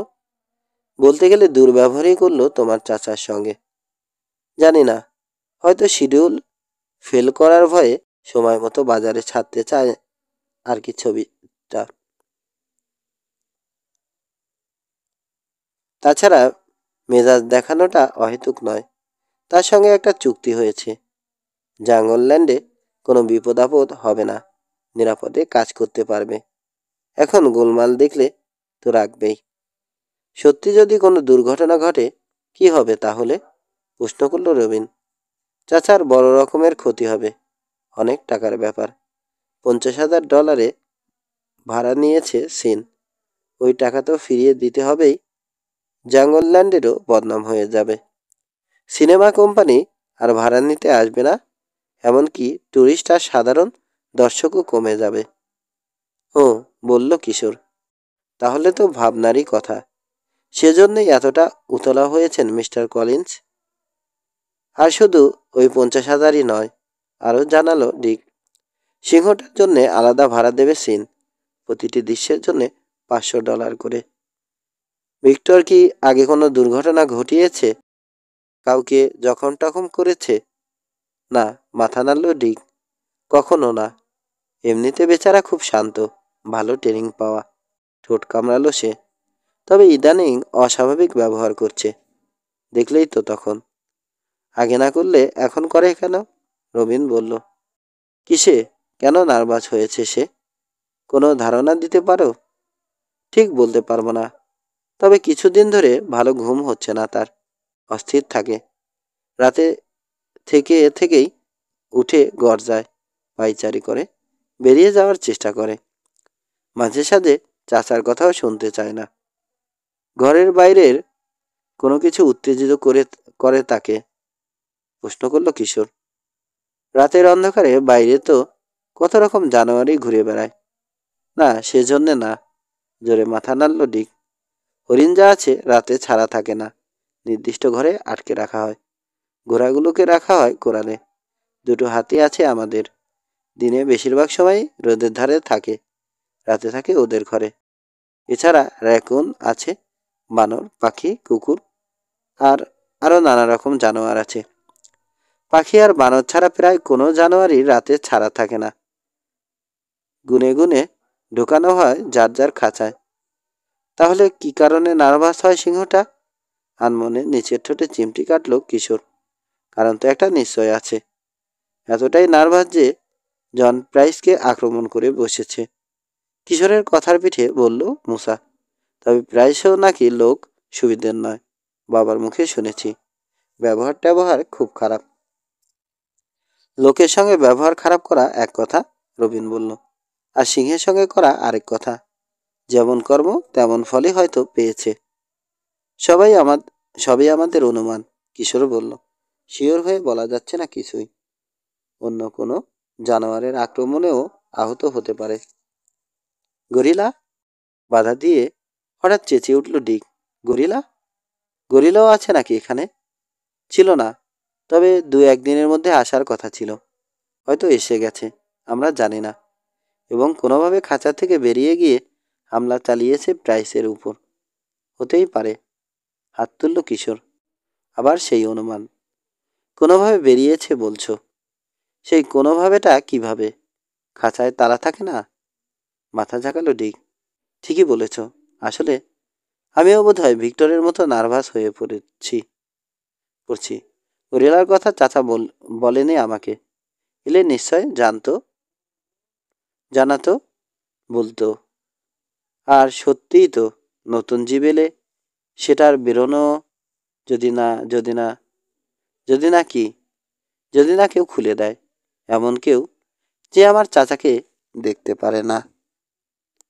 বলতে গেলে দুর্ব্যবহারই করলো তোমার চাচার সঙ্গে। জানি না, হয়তো শিডিউল ফেল করার ভয়ে সময় মতো বাজারে ছাড়তে চায় আর কি ছবিটা। তাছাড়া মেজাজ দেখানোটা অহেতুক নয়। তার সঙ্গে একটা চুক্তি হয়েছে। জাঙ্গলল্যান্ডে কোনো বিপদ আপদ হবে না, নিরাপদে কাজ করতে পারবে। এখন গোলমাল দেখলে তো রাখবেই। সত্যি যদি কোনো দুর্ঘটনা ঘটে কি হবে তাহলে? প্রশ্ন করল রবিন। চাচার বড় রকমের ক্ষতি হবে। অনেক টাকার ব্যাপার। $50,000 ভাড়া নিয়েছে সিন। ওই টাকা তো ফিরিয়ে দিতে হবেই। জাঙ্গলল্যান্ডেরও বদনাম হয়ে যাবে। সিনেমা কোম্পানি আর ভাড়া নিতে আসবে না। এমনকি ট্যুরিস্ট আর সাধারণ দর্শকও কমে যাবে। ও, বলল কিশোর। তাহলে তো ভাবনারই কথা। সেজন্যই এতটা উতলা হয়েছেন মিস্টার কলিন্স। আর শুধু ওই 50,000ই নয়, আরও জানালো ডিক। সিংহটার জন্যে আলাদা ভাড়া দেবে সিন। প্রতিটি দৃশ্যের জন্যে $500 করে। ভিক্টর কি আগে কোনো দুর্ঘটনা ঘটিয়েছে? কাউকে জখম টখম করেছে? না, মাথা নাড়ল ডিক। কখনো না। এমনিতে বেচারা খুব শান্ত, ভালো ট্রেনিং পাওয়া। ঠোঁট কামড়ালো সে। তবে ইদানিং অস্বাভাবিক ব্যবহার করছে। দেখলেই তো তখন। আগে না করলে এখন করে কেন? রবিন বলল। কিসে কেন নার্ভাস হয়েছে সে? কোনো ধারণা দিতে পারো? ঠিক বলতে পারবো না, তবে কিছুদিন ধরে ভালো ঘুম হচ্ছে না তার। অস্থির থাকে। রাতে থেকেই উঠে গর্জায়, পায়চারি করে, বেরিয়ে যাওয়ার চেষ্টা করে। মাঝে সাঝে চাচার কথাও শুনতে চায় না। ঘরের বাইরের কোনো কিছু উত্তেজিত করে তাকে। প্রশ্ন করল কিশোর। রাতের অন্ধকারে বাইরে তো কত রকম জানোয়ারই ঘুরে বেড়ায়। না, সেজন্যে না, জোরে মাথা নাড়ল ডিক। হরিণ যা আছে রাতে ছাড়া থাকে না, নির্দিষ্ট ঘরে আটকে রাখা হয়। ঘোড়াগুলোকে রাখা হয় কোরালে। দুটো হাতি আছে আমাদের। দিনে বেশিরভাগ সময় রোদের ধারে থাকে, রাতে থাকে ওদের ঘরে। এছাড়া র্যাকুন আছে, বানর, পাখি, কুকুর আর আরও নানা রকম জানোয়ার আছে। পাখি আর বানর ছাড়া প্রায় কোনো জানোয়ারই রাতে ছাড়া থাকে না। গুনে গুনে ঢোকানো হয় যার যার খাঁচায়। তাহলে কি কারণে নার্ভাস হয় সিংহটা? আনমনে নিচের ঠোঁটে চিমটি কাটল কিশোর। কারণ তো একটা নিশ্চয় আছে। এতটাই নার্ভাস যে জন প্রাইসকে আক্রমণ করে বসেছে। কিশোরের কথার পিঠে বলল মুসা। তবে প্রাইসও নাকি লোক সুবিধের নয়, বাবার মুখে শুনেছি। ব্যবহার খুব খারাপ। লোকের সঙ্গে ব্যবহার খারাপ করা এক কথা, রবিন বলল, আর সিংহের সঙ্গে করা আরেক কথা। যেমন কর্ম তেমন ফলই হয়তো পেয়েছে। সবই আমাদের অনুমান, কিশোর বলল। শিওর হয়ে বলা যাচ্ছে না কিছুই। অন্য কোনো জানোয়ারের আক্রমণেও আহত হতে পারে। গরিলা? বাধা দিয়ে হঠাৎ চেঁচিয়ে উঠল ডিক। গরিলা? গরিলাও আছে নাকি এখানে? ছিল না, তবে 2-1 দিনের মধ্যে আসার কথা ছিল। হয়তো এসে গেছে, আমরা জানি না। এবং কোনোভাবে খাঁচা থেকে বেরিয়ে গিয়ে হামলা চালিয়েছে প্রাইসের উপর। হতেই পারে। হাত তুলল কিশোর। আবার সেই অনুমান। কোনোভাবে বেরিয়েছে বলছো? সেই কোনোভাবেটা কিভাবে? খাঁচায় তালা থাকে না? মাথা ঝাঁকালো ডিক। ঠিকই বলেছ। আসলে আমিও বোধহয় ভিক্টরের মতো নার্ভাস হয়ে পড়ছি। গরিলার কথা চাচা বলেনি আমাকে। এলে নিশ্চয় জানাতো, বলতো। আর সত্যিই তো, নতুন জীব এলে সেটার বেরোনো, যদি না যদি না যদি না কি যদি না কেউ খুলে দেয়, এমন কেউ যে আমার চাচাকে দেখতে পারে না।